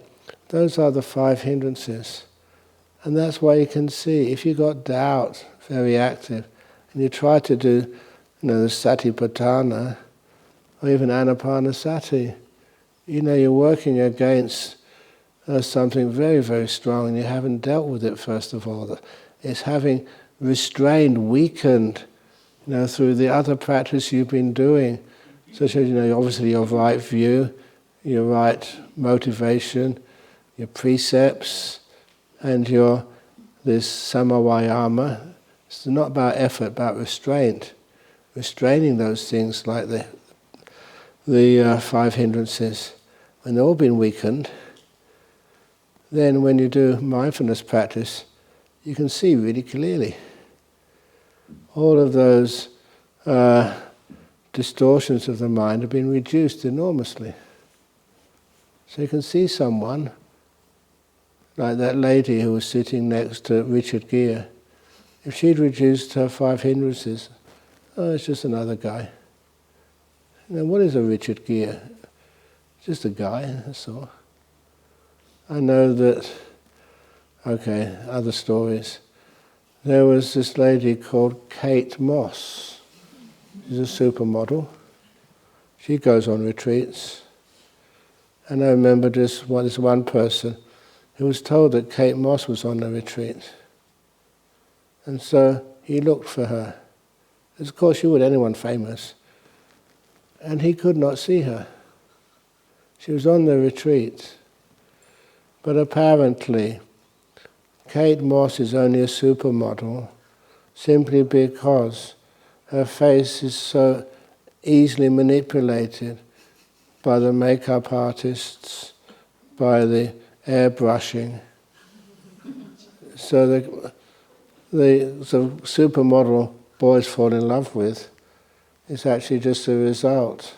those are the 5 hindrances. And that's why you can see, if you've got doubt very active, and you try to do the satipatthana, or even anapanasati, you're working against something very, very strong, and you haven't dealt with it first of all. It's having restrained, weakened, through the other practice you've been doing, such as, obviously your right view, your right motivation, your precepts, and this samavayama. It's not about effort, about restraint. Restraining those things like the 5 hindrances. When they've all been weakened, then when you do mindfulness practice, you can see really clearly. All of those distortions of the mind have been reduced enormously. So you can see someone, like that lady who was sitting next to Richard Gere. If she'd reduced her 5 hindrances, it's just another guy. What is a Richard Gere? Just a guy, that's all. I know that, other stories. There was this lady called Kate Moss. She's a supermodel. She goes on retreats. And I remember this one person who was told that Kate Moss was on a retreat. And so he looked for her. As of course you would, anyone famous. And he could not see her. She was on the retreat. But apparently, Kate Moss is only a supermodel simply because her face is so easily manipulated by the makeup artists, by the airbrushing. So the supermodel boys fall in love with is actually just a result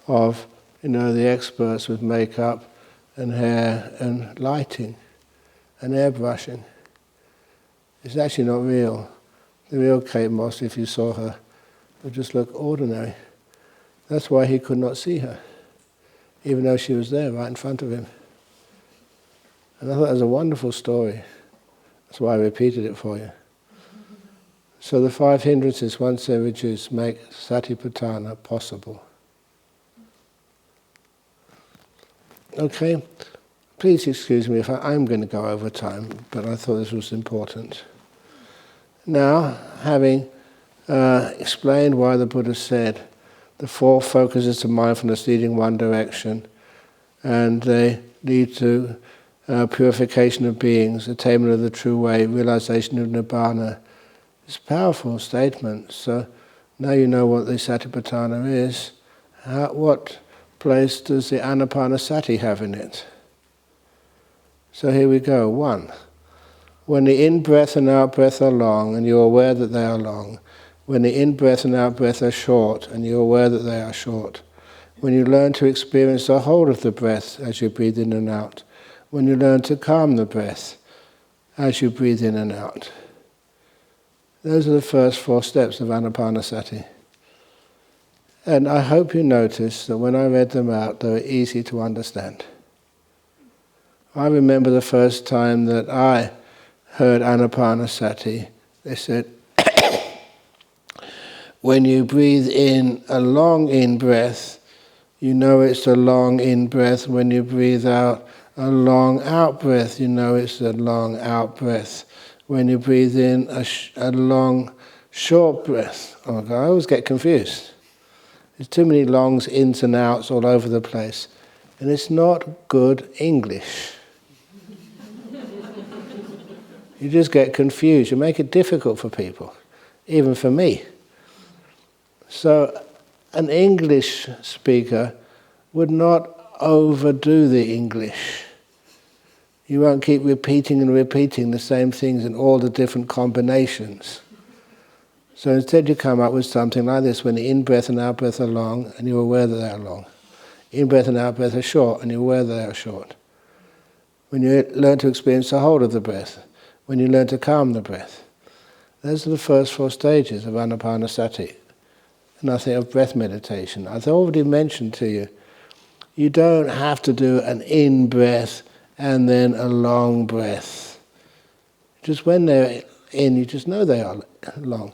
of, the experts with makeup and hair and lighting and airbrushing. It's actually not real. The real Kate Moss, if you saw her, would just look ordinary. That's why he could not see her, even though she was there right in front of him. And I thought that was a wonderful story. That's why I repeated it for you. So the 5 hindrances, once they're reduced, make satipatthana possible. Okay? Please excuse me if I'm going to go over time, but I thought this was important. Now, having explained why the Buddha said the 4 focuses of mindfulness lead in one direction, and they lead to purification of beings, attainment of the true way, realization of nibbana. It's a powerful statement. So now you know what the satipatthana is. What place does the anapanasati have in it? So here we go. 1. When the in-breath and out-breath are long and you're aware that they are long. When the in-breath and out-breath are short and you're aware that they are short. When you learn to experience the whole of the breath as you breathe in and out. When you learn to calm the breath as you breathe in and out. Those are the first 4 steps of Anapanasati. And I hope you noticed that when I read them out, they were easy to understand. I remember the first time that I heard Anapanasati, they said, when you breathe in a long in-breath, you know it's a long in-breath. When you breathe out a long out-breath, you know it's a long out-breath. When you breathe in a long short breath, oh God, I always get confused. There's too many longs, ins and outs all over the place. And it's not good English. You just get confused. You make it difficult for people, even for me. So an English speaker would not overdo the English. You won't keep repeating and repeating the same things in all the different combinations. So instead you come up with something like this, when the in-breath and out-breath are long, and you're aware that they are long. In-breath and out-breath are short, and you're aware that they are short. When you learn to experience the whole of the breath, when you learn to calm the breath. Those are the first 4 stages of Anapanasati. Nothing of breath meditation. I've already mentioned to you, you don't have to do an in-breath and then a long breath. Just when they're in, you just know they are long.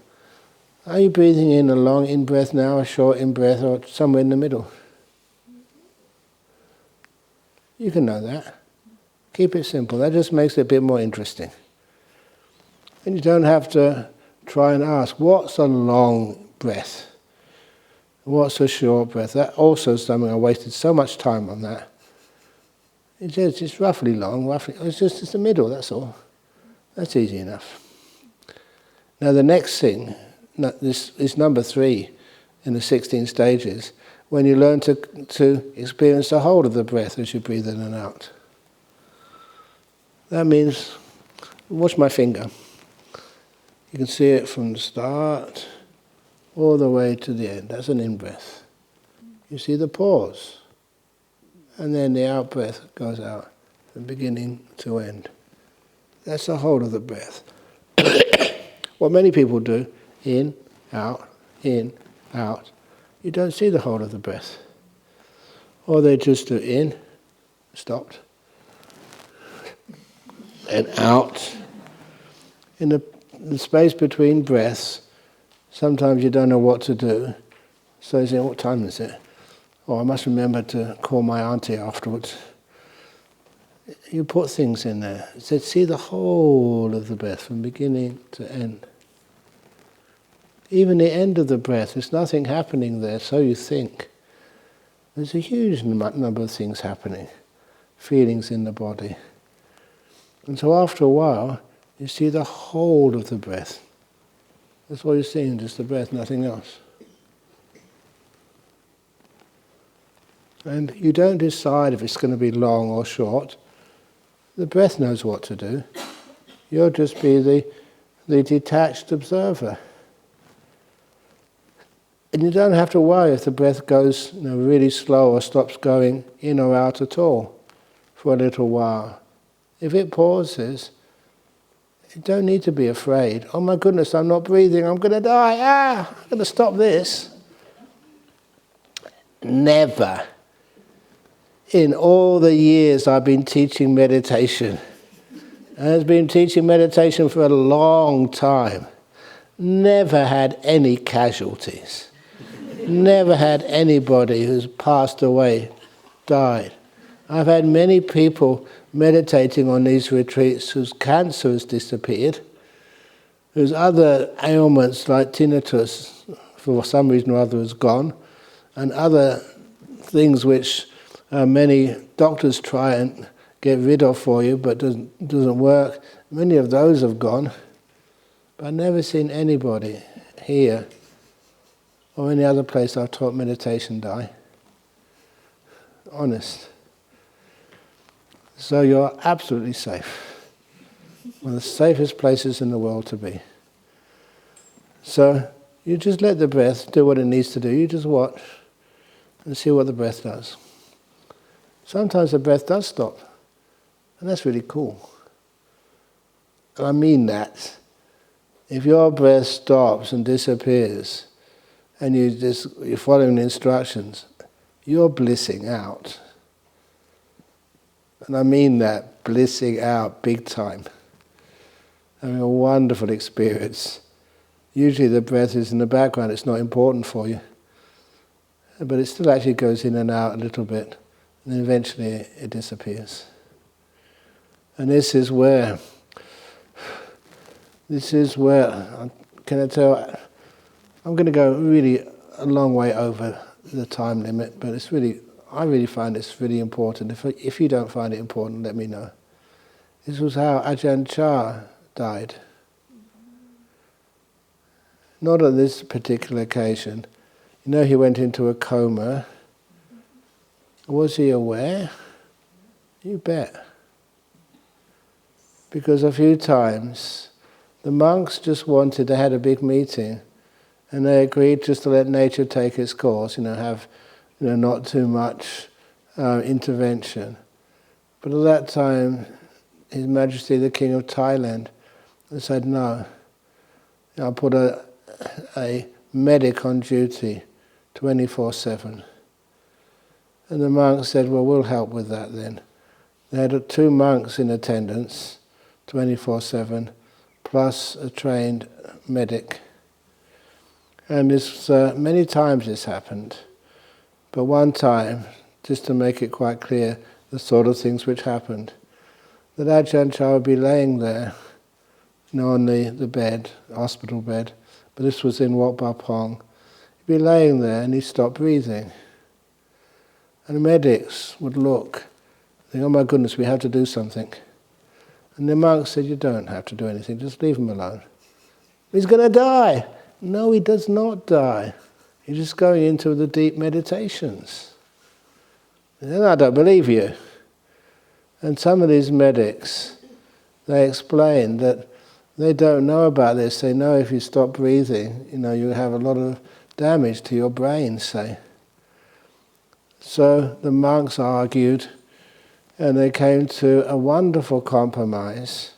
Are you breathing in a long in-breath now, a short in-breath, or somewhere in the middle? You can know that. Keep it simple. That just makes it a bit more interesting. And you don't have to try and ask, what's a long breath? What's a short breath? That also is something I wasted so much time on that. It's just roughly long, it's just the middle, that's all. That's easy enough. Now the next thing, this is number 3 in the 16 stages, when you learn to experience the whole of the breath as you breathe in and out. That means, watch my finger. You can see it from the start all the way to the end. That's an in-breath. You see the pause. And then the out-breath goes out from beginning to end. That's the whole of the breath. What many people do, in, out, you don't see the whole of the breath. Or they just do in, stopped, and out. In the space between breaths, sometimes you don't know what to do. So you say, what time is it? Oh, I must remember to call my auntie afterwards. You put things in there. It said, see the whole of the breath from beginning to end. Even the end of the breath, there's nothing happening there, so you think. There's a huge number of things happening, feelings in the body. And so after a while, you see the whole of the breath. That's all you're seeing, just the breath, nothing else. And you don't decide if it's going to be long or short. The breath knows what to do. You'll just be the detached observer. And you don't have to worry if the breath goes really slow or stops going in or out at all for a little while. If it pauses, you don't need to be afraid. Oh my goodness, I'm not breathing, I'm going to die. I'm going to stop this. Never. In all the years I've been teaching meditation, and I've been teaching meditation for a long time, never had any casualties. Never had anybody who's passed away, died. I've had many people meditating on these retreats whose cancer has disappeared, whose other ailments like tinnitus, for some reason or other, has gone, and other things which many doctors try and get rid of for you, but doesn't work. Many of those have gone. But I've never seen anybody here or any other place I've taught meditation die. Honest. So you're absolutely safe. One of the safest places in the world to be. So you just let the breath do what it needs to do. You just watch and see what the breath does. Sometimes the breath does stop, and that's really cool. And I mean that. If your breath stops and disappears, and you're following the instructions, you're blissing out. And I mean that, blissing out big time. Having a wonderful experience. Usually the breath is in the background, it's not important for you. But it still actually goes in and out a little bit, and then eventually it disappears. And this is where, can I tell, I'm going to go really a long way over the time limit, but I really find this really important. If you don't find it important, let me know. This was how Ajahn died. Not on this particular occasion. You know, he went into a coma. Was he aware? You bet. Because a few times the monks just they had a big meeting, and they agreed just to let nature take its course, have not too much intervention. But at that time, His Majesty the King of Thailand said, no, I'll put a medic on duty 24/7. And the monks said, well, we'll help with that then. They had 2 monks in attendance 24/7, plus a trained medic. And this many times this happened. But one time, just to make it quite clear, the sort of things which happened, that Ajahn Chah would be laying there, on the bed, hospital bed, but this was in Wat Pah Pong. He'd be laying there and he'd stop breathing. And the medics would look, think, oh my goodness, we have to do something. And the monk said, you don't have to do anything, just leave him alone. He's going to die. No, he does not die. He's just going into the deep meditations. And then I don't believe you. And some of these medics, they explain that they don't know about this. They know if you stop breathing, you have a lot of damage to your brain, say. So the monks argued, and they came to a wonderful compromise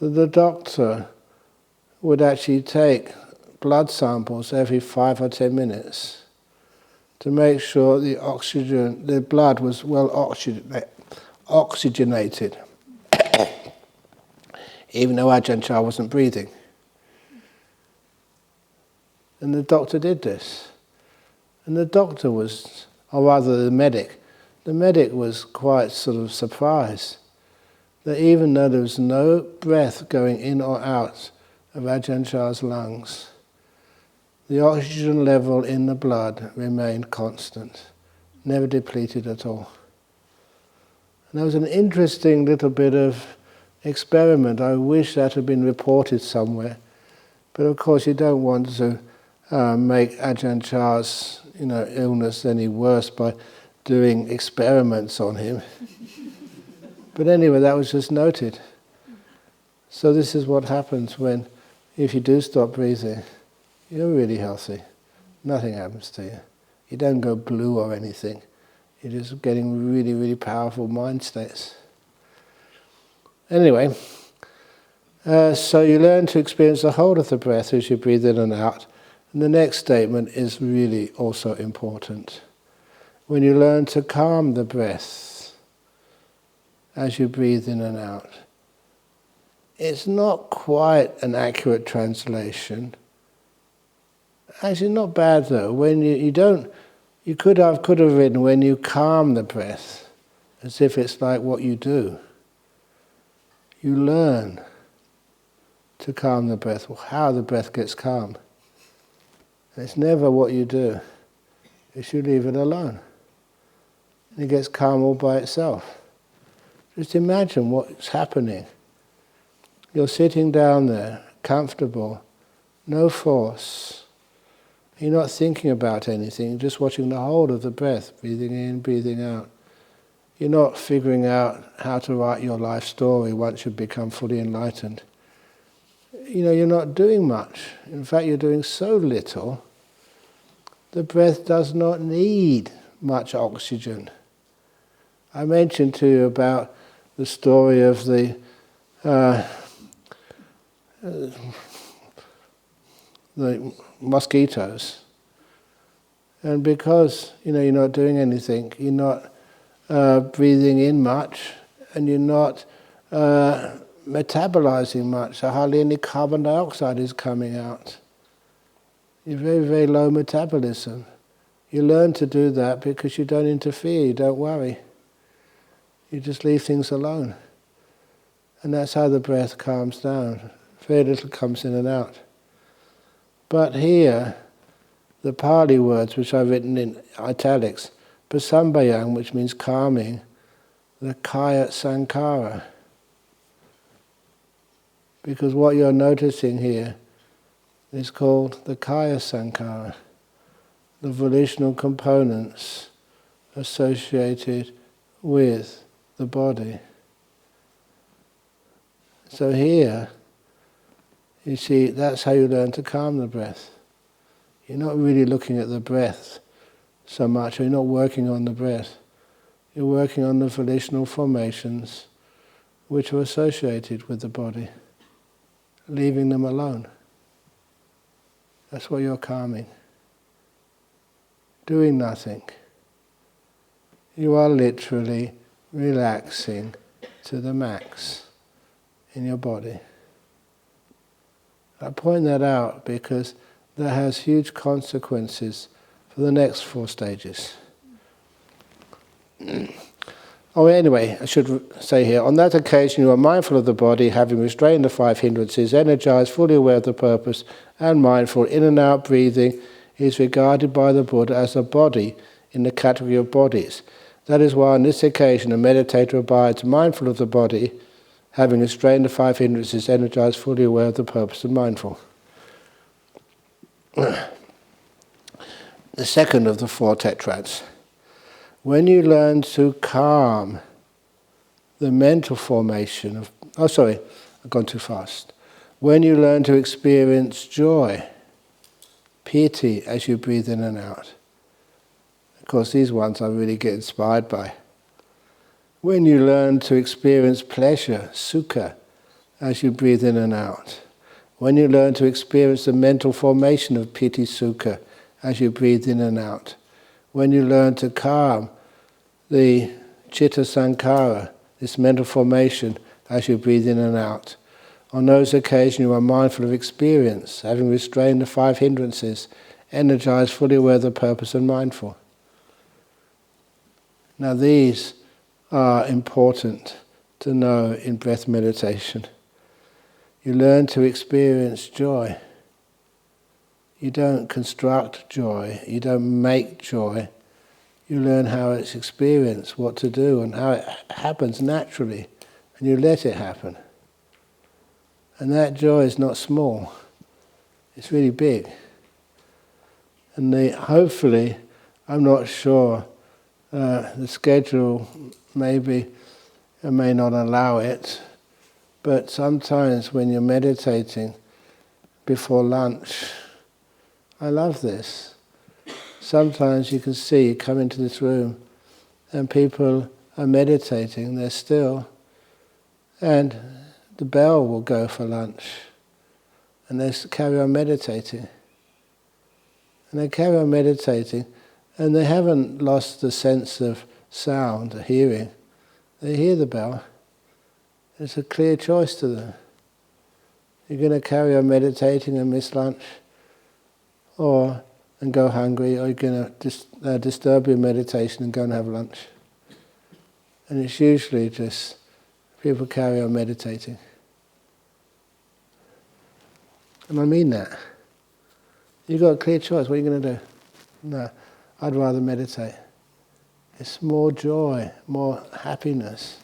that the doctor would actually take blood samples every 5 or 10 minutes to make sure the blood was well oxygenated, even though Ajahn Chah wasn't breathing. And the doctor did this. And the doctor was, or rather the medic was quite sort of surprised that even though there was no breath going in or out of Ajahn Chah's lungs, the oxygen level in the blood remained constant, never depleted at all. And that was an interesting little bit of experiment. I wish that had been reported somewhere. But of course you don't want to make Ajahn Chah's illness any worse by doing experiments on him. But anyway, that was just noted. So this is what happens if you do stop breathing. You're really healthy. Nothing happens to you. You don't go blue or anything. You're just getting really, really powerful mind states. Anyway, so you learn to experience the whole of the breath as you breathe in and out. And the next statement is really also important. When you learn to calm the breath as you breathe in and out. It's not quite an accurate translation. Actually, not bad though. When you could have written when you calm the breath, as if it's like what you do. You learn to calm the breath, how the breath gets calm. And it's never what you do. It's you leave it alone. And it gets calm all by itself. Just imagine what's happening. You're sitting down there, comfortable, no force. You're not thinking about anything, you're just watching the whole of the breath, breathing in, breathing out. You're not figuring out how to write your life story once you've become fully enlightened. You're not doing much. In fact, you're doing so little, the breath does not need much oxygen. I mentioned to you about the story of the the mosquitoes. And because you're not doing anything, you're not breathing in much, and you're not metabolizing much, so hardly any carbon dioxide is coming out. You're very, very low metabolism. You learn to do that because you don't interfere, you don't worry. You just leave things alone. And that's how the breath calms down. Very little comes in and out. But here, the Pali words, which I've written in italics, pasambayang, which means calming, the kaya sankhara. Because what you're noticing here is called the kaya sankhara, the volitional components associated with the body. So here, you see, that's how you learn to calm the breath. You're not really looking at the breath so much, or you're not working on the breath. You're working on the volitional formations which are associated with the body, leaving them alone. That's what you're calming. Doing nothing. You are literally relaxing to the max in your body. I point that out because that has huge consequences for the next 4 stages. Anyway, I should say here, on that occasion you are mindful of the body, having restrained the 5 hindrances, energized, fully aware of the purpose, and mindful. In and out breathing is regarded by the Buddha as a body in the category of bodies. That is why on this occasion a meditator abides mindful of the body, having restrained the 5 hindrances, energized, fully aware of the purpose, and mindful. The second of the 4 tetrads. When you learn to calm the mental formation of... I've gone too fast. When you learn to experience joy, piti, as you breathe in and out. Of course, these ones I really get inspired by. When you learn to experience pleasure, sukha, as you breathe in and out. When you learn to experience the mental formation of piti sukha, as you breathe in and out. When you learn to calm the citta sankhara, this mental formation, as you breathe in and out. On those occasions you are mindful of experience, having restrained the 5 hindrances, energized, fully aware of the purpose, and mindful. Now these are important to know in breath meditation. You learn to experience joy. You don't construct joy, you don't make joy. You learn how it's experienced, what to do, and how it happens naturally, and you let it happen. And that joy is not small, it's really big. And hopefully, I'm not sure, the schedule maybe may not allow it, but sometimes when you're meditating before lunch, I love this. Sometimes you can see, you come into this room and people are meditating, they're still, and the bell will go for lunch and they carry on meditating. And they carry on meditating and they haven't lost the sense of sound, or hearing. They hear the bell. It's a clear choice to them. You're going to carry on meditating and miss lunch, and go hungry, or you're going to disturb your meditation and go and have lunch. And it's usually just people carry on meditating. And I mean that. You've got a clear choice. What are you going to do? No, I'd rather meditate. It's more joy, more happiness.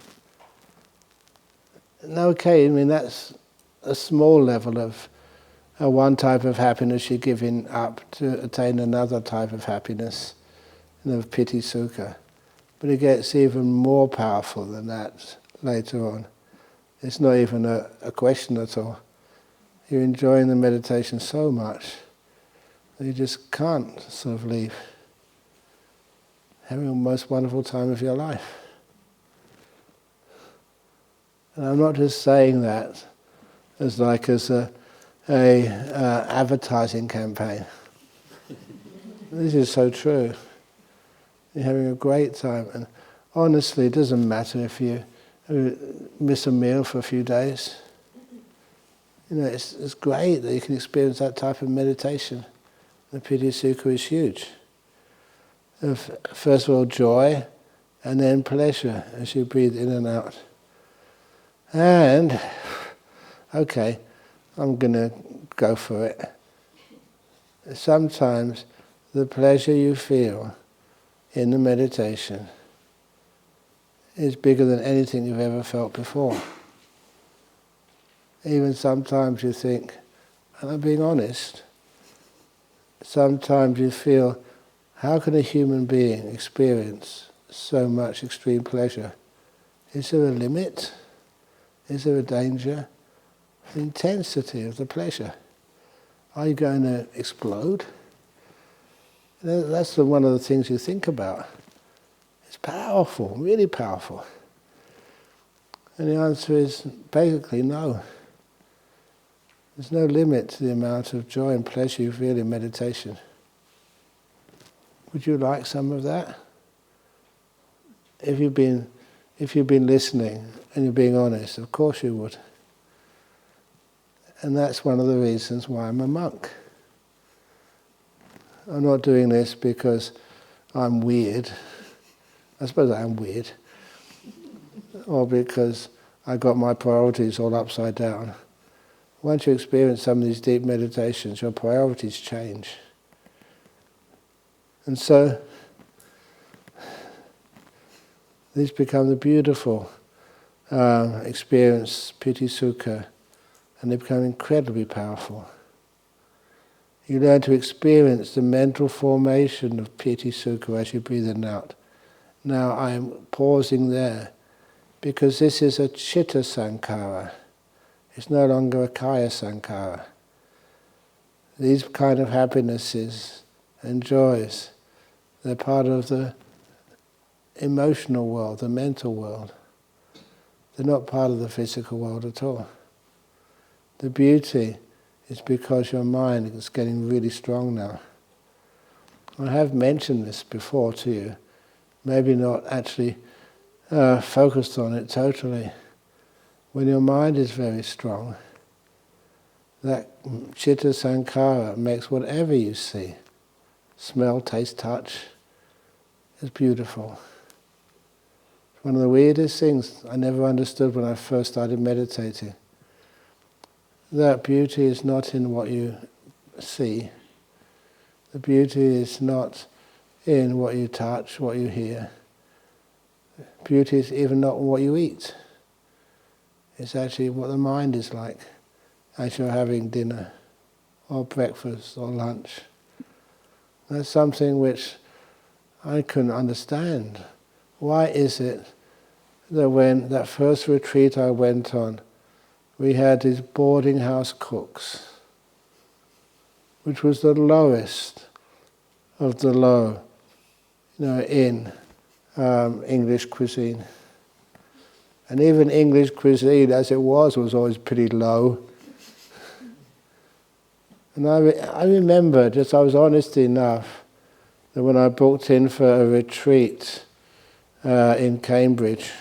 And okay, I mean that's a small level of one type of happiness you're giving up to attain another type of happiness, of piti sukha. But it gets even more powerful than that later on. It's not even a question at all. You're enjoying the meditation so much that you just can't sort of leave. Having the most wonderful time of your life. And I'm not just saying that as a a advertising campaign. This is so true. You're having a great time, and honestly, it doesn't matter if you miss a meal for a few days. You know, it's great that you can experience that type of meditation. The Piti Sukha is huge. First of all, joy, and then pleasure as you breathe in and out. And, okay, I'm going to go for it. Sometimes the pleasure you feel in the meditation is bigger than anything you've ever felt before. Even sometimes you think, and I'm being honest, sometimes you feel, how can a human being experience so much extreme pleasure? Is there a limit? Is there a danger? The intensity of the pleasure. Are you going to explode? That's one of the things you think about. It's powerful, really powerful. And the answer is basically no. There's no limit to the amount of joy and pleasure you feel in meditation. Would you like some of that? If you've been listening and you're being honest, of course you would. And that's one of the reasons why I'm a monk. I'm not doing this because I'm weird. I suppose I am weird. Or because I got my priorities all upside down. Once you experience some of these deep meditations, your priorities change. And so, these become the beautiful experience, Piti Sukha, and they become incredibly powerful. You learn to experience the mental formation of Piti Sukha as you breathe in and out. Now I am pausing there, because this is a Chitta Sankhara. It's no longer a Kaya Sankhara. These kind of happinesses and joys, they're part of the emotional world, the mental world. They're not part of the physical world at all. The beauty is because your mind is getting really strong now. I have mentioned this before to you, maybe not actually focused on it totally. When your mind is very strong, that Chitta Sankhara makes whatever you see, smell, taste, touch, is beautiful. One of the weirdest things I never understood when I first started meditating. That beauty is not in what you see. The beauty is not in what you touch, what you hear. Beauty is even not what you eat. It's actually what the mind is like as you're having dinner, or breakfast, or lunch. That's something which I couldn't understand. Why is it that when that first retreat I went on, we had these boarding house cooks, which was the lowest of the low, in English cuisine. And even English cuisine, as it was always pretty low. And I remember, I was honest enough, that when I booked in for a retreat in Cambridge,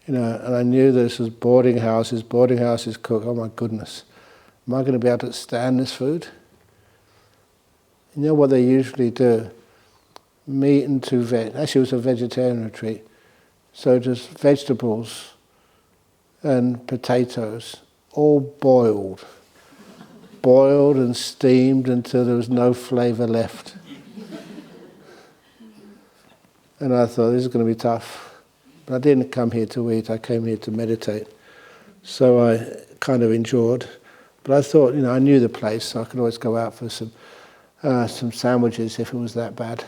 and I knew this was boarding houses cook, oh my goodness, am I going to be able to stand this food? You know what they usually do? Meat and actually it was a vegetarian retreat, so just vegetables and potatoes, all boiled and steamed until there was no flavour left. And I thought, this is going to be tough. But I didn't come here to eat, I came here to meditate. So I kind of endured. But I thought, I knew the place, so I could always go out for some sandwiches if it was that bad.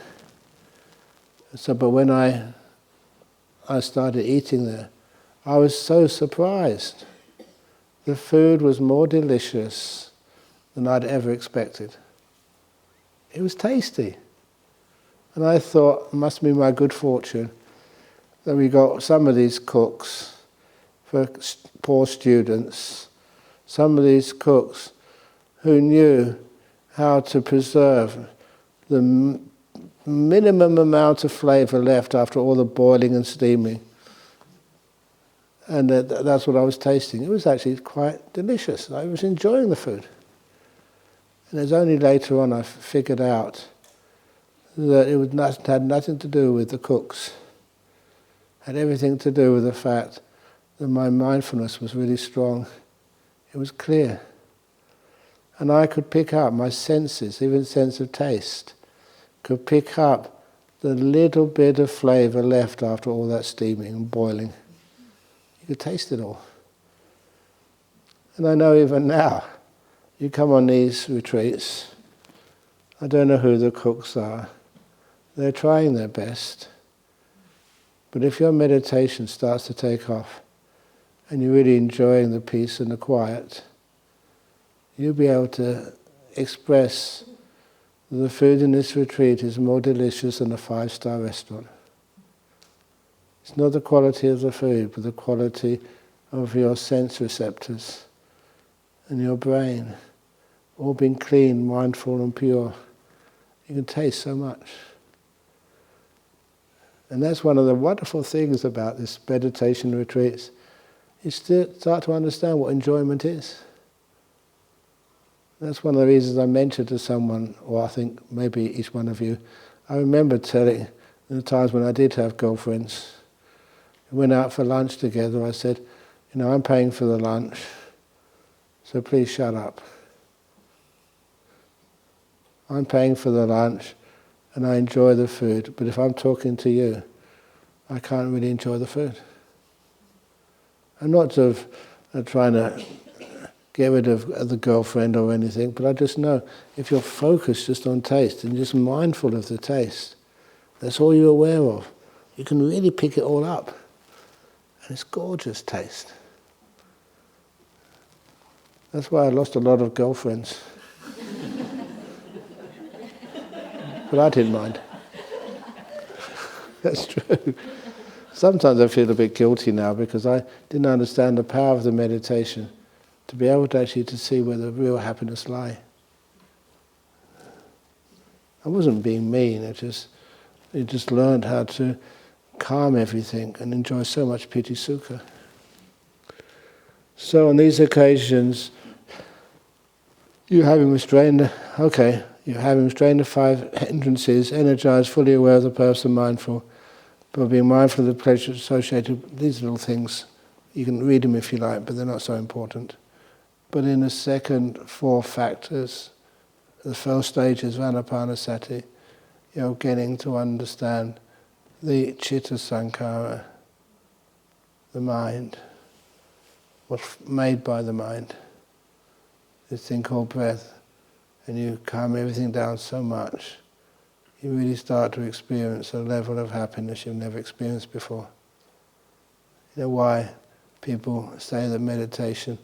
But when I started eating there, I was so surprised. The food was more delicious than I'd ever expected. It was tasty. And I thought, it must be my good fortune that we got some of these cooks for poor students. Some of these cooks who knew how to preserve the minimum amount of flavour left after all the boiling and steaming. And that's what I was tasting. It was actually quite delicious. I was enjoying the food. And it was only later on I figured out that it had nothing to do with the cooks. It had everything to do with the fact that my mindfulness was really strong. It was clear. And I could pick up my senses, even sense of taste, could pick up the little bit of flavour left after all that steaming and boiling. You could taste it all. And I know even now, you come on these retreats, I don't know who the cooks are, they're trying their best. But if your meditation starts to take off, and you're really enjoying the peace and the quiet, you'll be able to express that the food in this retreat is more delicious than a 5-star restaurant. It's not the quality of the food, but the quality of your sense receptors and your brain, all being clean, mindful and pure. You can taste so much. And that's one of the wonderful things about this meditation retreats. You start to understand what enjoyment is. That's one of the reasons I mentioned to someone, or I think maybe each one of you, I remember telling the times when I did have girlfriends. We went out for lunch together, I said, I'm paying for the lunch, so please shut up. I'm paying for the lunch and I enjoy the food, but if I'm talking to you, I can't really enjoy the food. I'm not trying to get rid of the girlfriend or anything, but I just know if you're focused just on taste and just mindful of the taste, that's all you're aware of, you can really pick it all up. And it's gorgeous taste. That's why I lost a lot of girlfriends. But I didn't mind. That's true. Sometimes I feel a bit guilty now because I didn't understand the power of the meditation to be able to actually to see where the real happiness lie. I wasn't being mean, I just learned how to calm everything and enjoy so much piti sukha. So on these occasions, you having restrained the 5 hindrances, energized, fully aware of the person, mindful, but being mindful of the pleasure associated with these little things. You can read them if you like, but they're not so important. But in the second 4 factors, the first stage is Anapanasati, you're getting to understand the citta sankhara, the mind, what's made by the mind, this thing called breath, and you calm everything down so much, you really start to experience a level of happiness you've never experienced before. You know why people say that meditation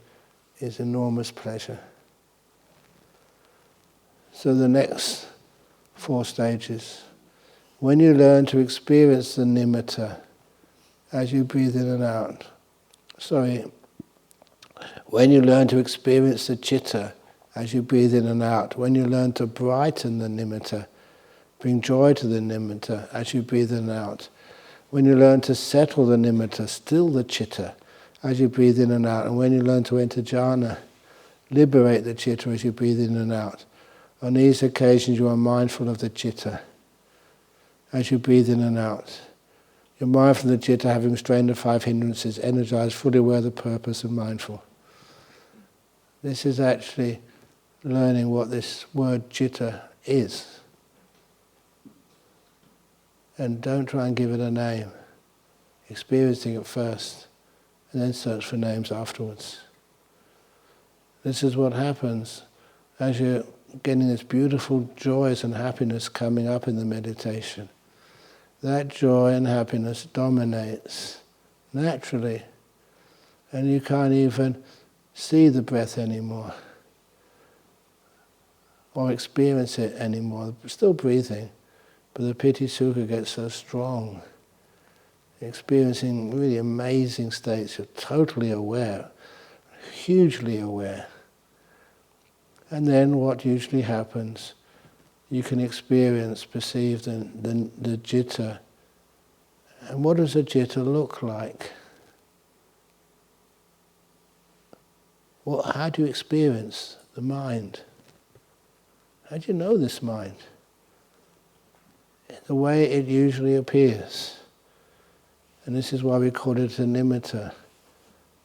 is enormous pleasure. So the next 4 stages, when you learn to experience the nimitta as you breathe in and out, when you learn to experience the citta as you breathe in and out, when you learn to brighten the nimitta, bring joy to the nimitta as you breathe in and out, when you learn to settle the nimitta, still the citta, as you breathe in and out, and when you learn to enter jhana, liberate the citta as you breathe in and out. On these occasions you are mindful of the citta as you breathe in and out. You're mindful of the citta, having restrained the 5 hindrances, energized, fully aware of the purpose and mindful. This is actually learning what this word citta is. And don't try and give it a name. Experiencing it first, and then search for names afterwards. This is what happens as you're getting this beautiful joys and happiness coming up in the meditation. That joy and happiness dominates naturally, and you can't even see the breath anymore or experience it anymore. Still breathing, but the piti sukha gets so strong. You're experiencing really amazing states. You're totally aware, hugely aware. And then what usually happens, you can perceive the jitta. And what does a jitta look like? Well, how do you experience the mind? How do you know this mind? The way it usually appears. And this is why we call it a nimitta.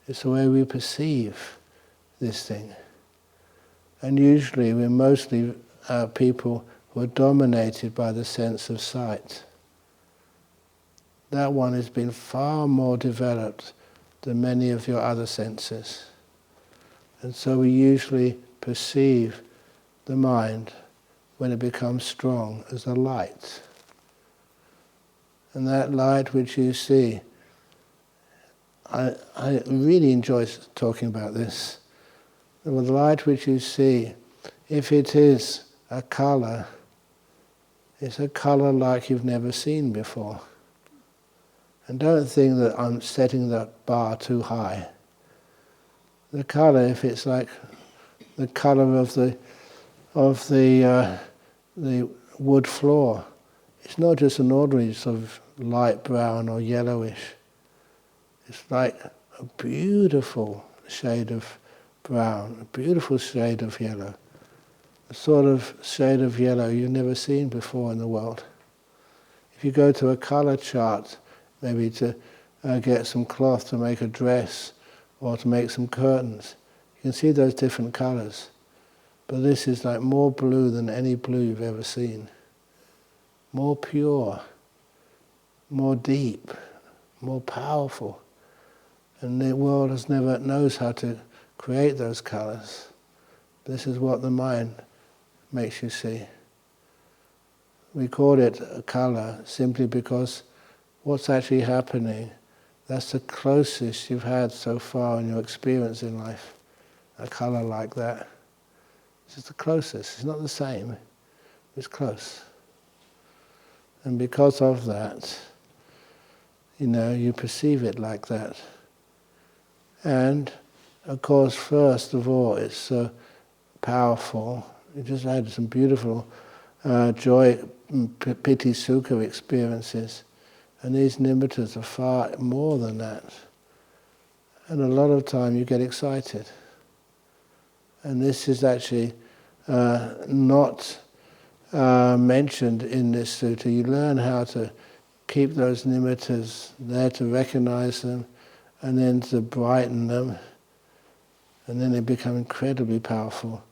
It's the way we perceive this thing. And usually we're mostly people who are dominated by the sense of sight. That one has been far more developed than many of your other senses. And so we usually perceive the mind when it becomes strong as a light. And that light which you see, I really enjoy talking about this. The light which you see, if it is a colour, it's a colour like you've never seen before. And don't think that I'm setting the bar too high. The colour, if it's like the colour of the wood floor, it's not just an ordinary sort of light brown or yellowish. It's like a beautiful shade of brown, a beautiful shade of yellow, a sort of shade of yellow you've never seen before in the world. If you go to a colour chart, maybe to get some cloth to make a dress or to make some curtains, you can see those different colours. But this is like more blue than any blue you've ever seen. More pure, more deep, more powerful. And the world knows how to create those colours. This is what the mind makes you see. We call it a colour simply because what's actually happening, that's the closest you've had so far in your experience in life. A colour like that. It's the closest. It's not the same. It's close. And because of that, you perceive it like that. And, of course, first of all, it's so powerful. You just had some beautiful joy, piti, sukha experiences. And these nimittas are far more than that. And a lot of time you get excited. And this is actually not mentioned in this sutta. You learn how to keep those nimittas there, to recognize them, and then to brighten them, and then they become incredibly powerful,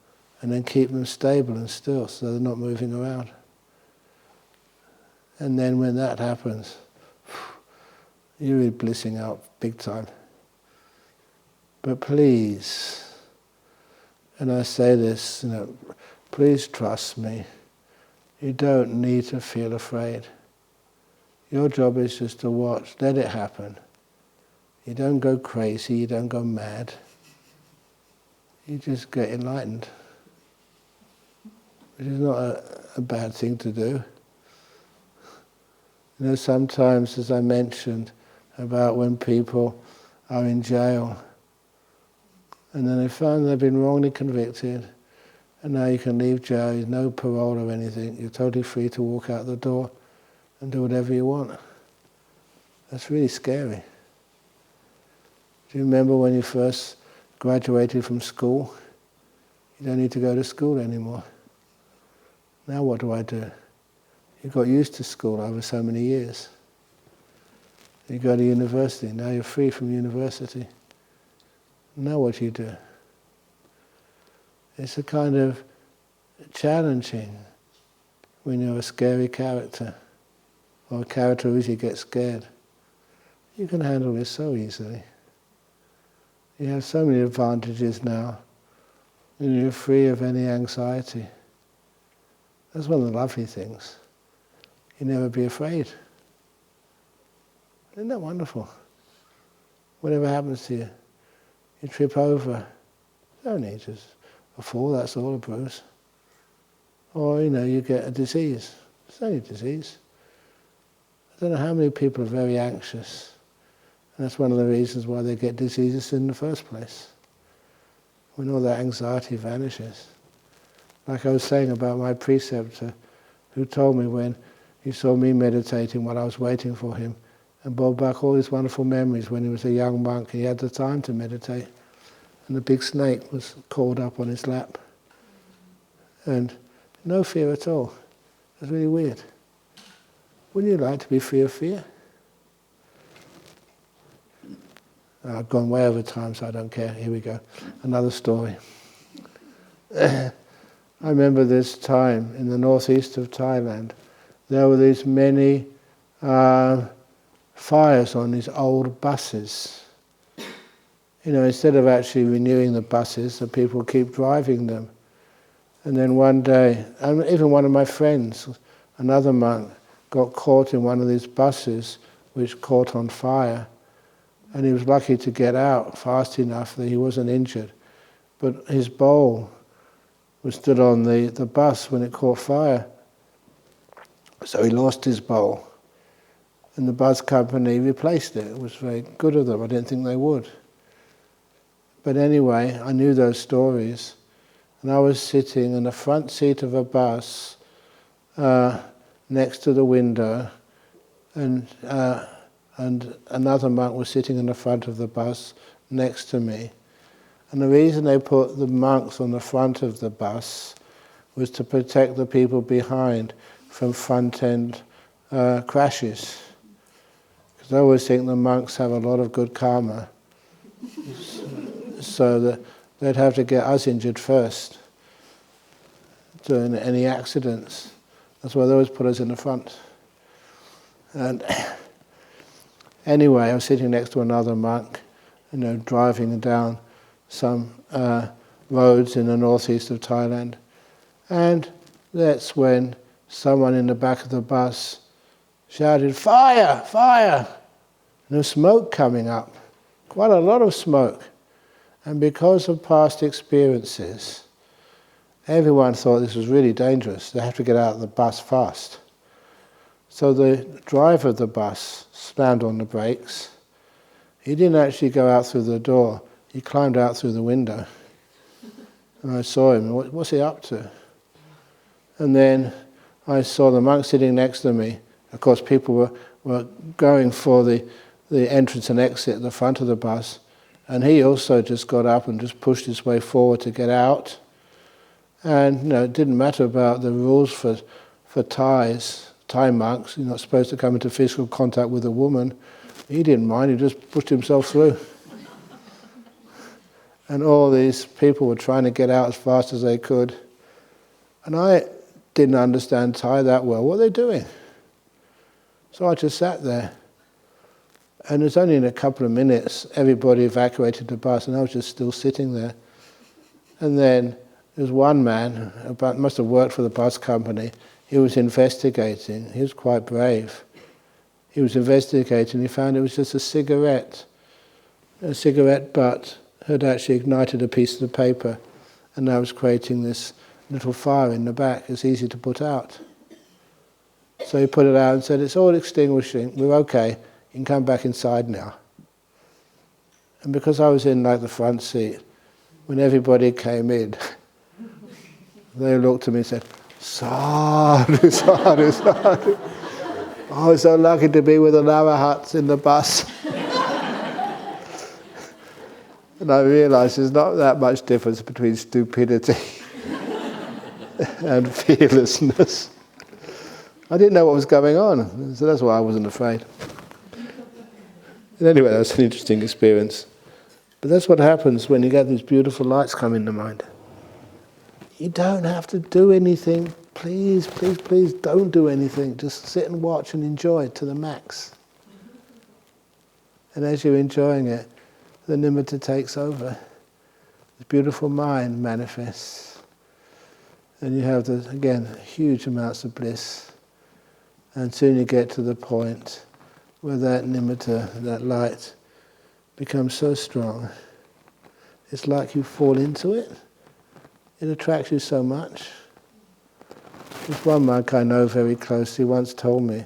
and then keep them stable and still so they're not moving around. And then when that happens, you're really blissing out big time. But please, and I say this, please trust me, you don't need to feel afraid. Your job is just to watch, let it happen. You don't go crazy, you don't go mad. You just get enlightened. Which is not a bad thing to do. Sometimes, as I mentioned, about when people are in jail, and then they find they've been wrongly convicted, and now you can leave jail, there's no parole or anything, you're totally free to walk out the door and do whatever you want. That's really scary. Do you remember when you first graduated from school? You don't need to go to school anymore. Now what do I do? You got used to school over so many years. You go to university, now you're free from university. Now what do you do? It's a kind of challenging when you're a scary character, or a character who usually gets scared. You can handle this so easily. You have so many advantages now, and you're free of any anxiety. That's one of the lovely things. You never be afraid. Isn't that wonderful? Whatever happens to you, you trip over, only just a fall, that's all, a bruise. Or, you get a disease. It's only a disease. I don't know how many people are very anxious. And that's one of the reasons why they get diseases in the first place. When all that anxiety vanishes. like I was saying about my preceptor, who told me when he saw me meditating while I was waiting for him, and brought back all these wonderful memories when he was a young monk. He had the time to meditate, and the big snake was coiled up on his lap. And no fear at all. It was really weird. Wouldn't you like to be free of fear? I've gone way over time, so I don't care. Here we go. Another story. I remember this time in the northeast of Thailand. There were these many fires on these old buses. You know, instead of actually renewing the buses, the people keep driving them. And then one day, and even one of my friends, another monk, got caught in one of these buses which caught on fire. And he was lucky to get out fast enough that he wasn't injured. But his bowl was stood on the bus when it caught fire. So he lost his bowl. And the bus company replaced it. It was very good of them. I didn't think they would. But anyway, I knew those stories. And I was sitting in the front seat of a bus next to the window, and another monk was sitting in the front of the bus next to me. And the reason they put the monks on the front of the bus was to protect the people behind from front-end crashes. Because I always think the monks have a lot of good karma, so that they'd have to get us injured first during any accidents. That's why they always put us in the front. And anyway, I was sitting next to another monk, driving down some roads in the northeast of Thailand. And that's when someone in the back of the bus shouted, "Fire! Fire!" And there was smoke coming up, quite a lot of smoke. And because of past experiences, everyone thought this was really dangerous. They have to get out of the bus fast. So the driver of the bus slammed on the brakes. He didn't actually go out through the door. He climbed out through the window. And I saw him. What's he up to? And then I saw the monk sitting next to me. Of course, people were going for the entrance and exit at the front of the bus. And he also just got up and just pushed his way forward to get out. And it didn't matter about the rules for Thai monks. You're not supposed to come into physical contact with a woman. He didn't mind, he just pushed himself through. And all these people were trying to get out as fast as they could. And I didn't understand Thai that well. What are they doing? So I just sat there. And it was only in a couple of minutes everybody evacuated the bus, and I was just still sitting there. And then there was one man, must have worked for the bus company. He was investigating. He was quite brave. He was investigating. He found it was just a cigarette. A cigarette butt had actually ignited a piece of the paper, and now was creating this little fire in the back. It's easy to put out. So he put it out and said, "It's all extinguishing. We're okay. You can come back inside now." And because I was in the front seat, when everybody came in, they looked at me and said, "Sadhu, sadhu, sadhu." I was so lucky to be with the Arahats in the bus. And I realised there's not that much difference between stupidity and fearlessness. I didn't know what was going on, so that's why I wasn't afraid. And anyway, that was an interesting experience. But that's what happens when you get these beautiful lights come into mind. You don't have to do anything. Please, please, please don't do anything. Just sit and watch and enjoy it to the max. And as you're enjoying it, the nimitta takes over. The beautiful mind manifests. And you have, again, huge amounts of bliss. And soon you get to the point where that nimitta, that light, becomes so strong. It's like you fall into it. It attracts you so much. There's one monk I know very closely once told me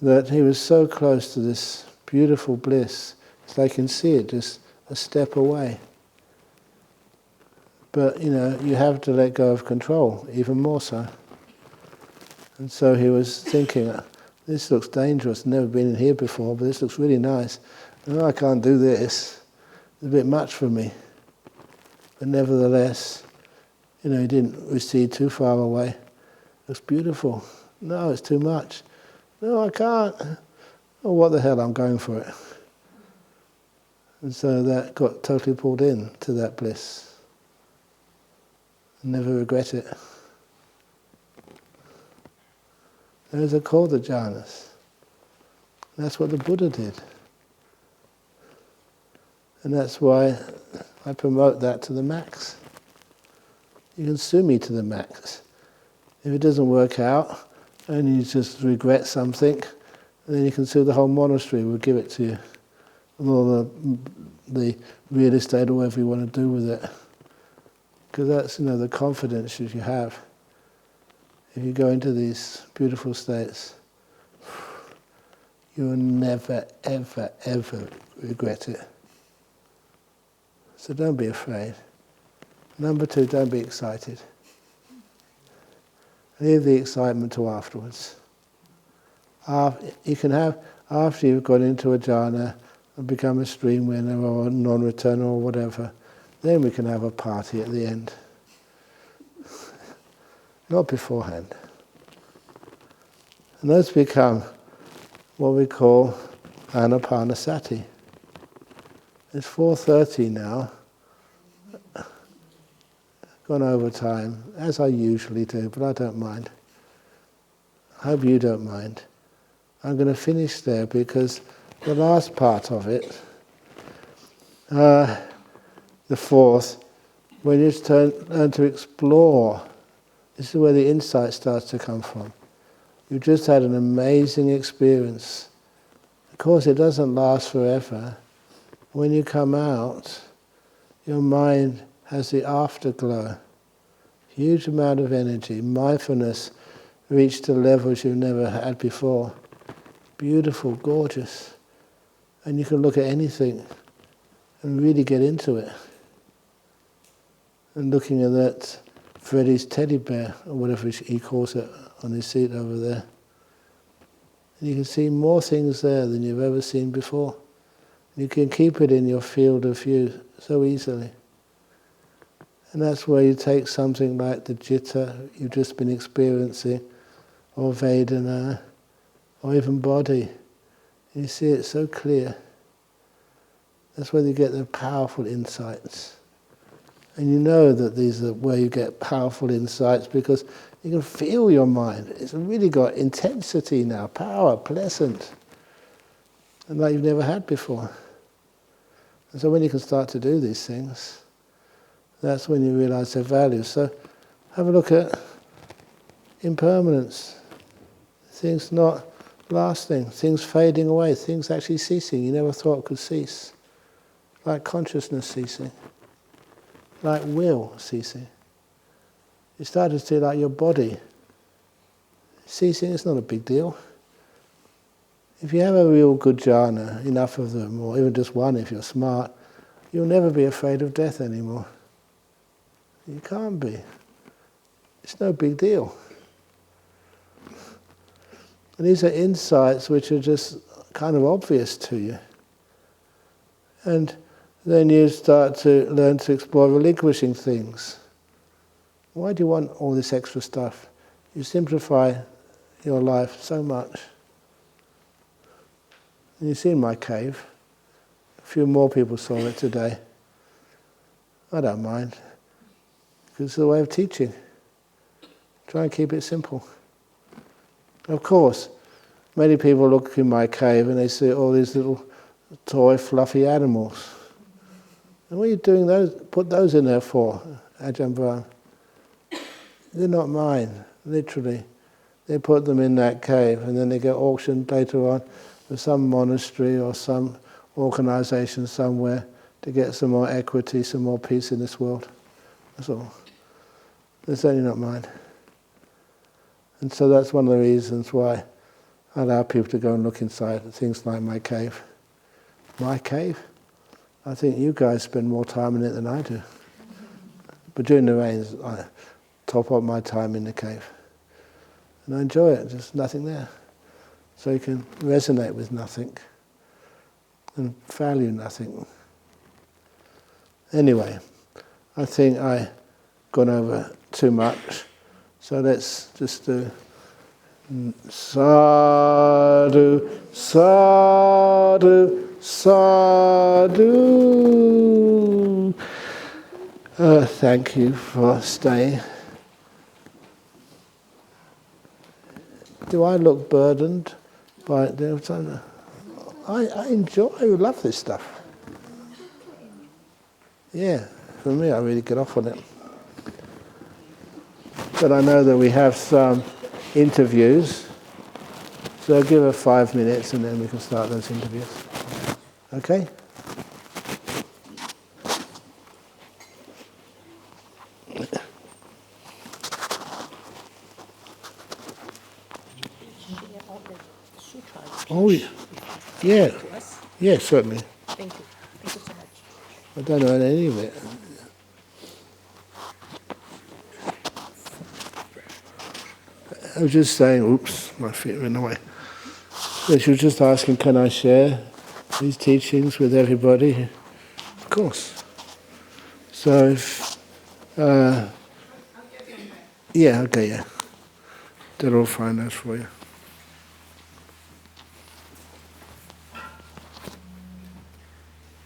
that he was so close to this beautiful bliss, it's like you can see it just a step away. But, you have to let go of control, even more so. And so he was thinking, this looks dangerous, never been in here before, but this looks really nice. No, I can't do this. It's a bit much for me. But nevertheless, he didn't recede too far away. It looks beautiful. No, it's too much. No, I can't. Oh, what the hell, I'm going for it. And so that got totally pulled in to that bliss. Never regret it. Those are called the jhanas. That's what the Buddha did. And that's why I promote that to the max. You can sue me to the max. If it doesn't work out, and you just regret something, then you can sue the whole monastery, we'll give it to you. And all the real estate or whatever you want to do with it. Because that's, the confidence that you have. If you go into these beautiful states, you will never, ever, ever regret it. So don't be afraid. Number 2, don't be excited. Leave the excitement till afterwards. You can have, after you've got into a jhana and become a stream winner or a non-returner or whatever, then we can have a party at the end. Not beforehand. And those become what we call anapanasati. It's 4:30 now. Gone over time, as I usually do, but I don't mind. I hope you don't mind. I'm going to finish there because the last part of it, the 4th, when you learn to explore, this is where the insight starts to come from. You've just had an amazing experience. Of course, it doesn't last forever. When you come out, your mind has the afterglow. Huge amount of energy. Mindfulness reached to levels you've never had before. Beautiful, gorgeous. And you can look at anything and really get into it. And looking at that Freddy's teddy bear, or whatever he calls it, on his seat over there. And you can see more things there than you've ever seen before. You can keep it in your field of view so easily. And that's where you take something like the citta you've just been experiencing, or Vedana, or even body. You see it so clear. That's where you get the powerful insights. And you know that these are where you get powerful insights because you can feel your mind. It's really got intensity now, power, pleasant, and like you've never had before. And so when you can start to do these things, that's when you realize their value. So have a look at impermanence, things not lasting, things fading away, things actually ceasing you never thought could cease, like consciousness ceasing, like will ceasing. You start to see like your body ceasing. It's not a big deal. If you have a real good jhana, enough of them, or even just one if you're smart, you'll never be afraid of death anymore. You can't be. It's no big deal. And these are insights which are just kind of obvious to you. And then you start to learn to explore relinquishing things. Why do you want all this extra stuff? You simplify your life so much. And you see in my cave, a few more people saw it today. I don't mind, because it's the way of teaching. Try and keep it simple. Of course, many people look in my cave and they see all these little toy fluffy animals. And what are you doing those? Put those in there for, Ajahn Brahm? They're not mine, literally. They put them in that cave and then they get auctioned later on with some monastery or some organisation somewhere to get some more equity, some more peace in this world. That's all. They're certainly not mine. And so that's one of the reasons why I allow people to go and look inside at things like my cave. My cave? I think you guys spend more time in it than I do. But during the rains, I top up my time in the cave. And I enjoy it, there's nothing there. So you can resonate with nothing and value nothing. Anyway, I think I've gone over too much, so let's just do sadhu, sadhu, sadhu. Thank you for staying. Do I look burdened by it? I enjoy, I love this stuff. Yeah, for me, I really get off on it. But I know that we have some interviews, so I'll give her 5 minutes and then we can start those interviews. Okay? Oh, yeah. Yeah, certainly. Thank you. Thank you so much. I don't know any of it. I was just saying, oops, my feet are in the way. So she was just asking, can I share these teachings with everybody? Of course. So if, yeah, okay, yeah. They'll all find those for you.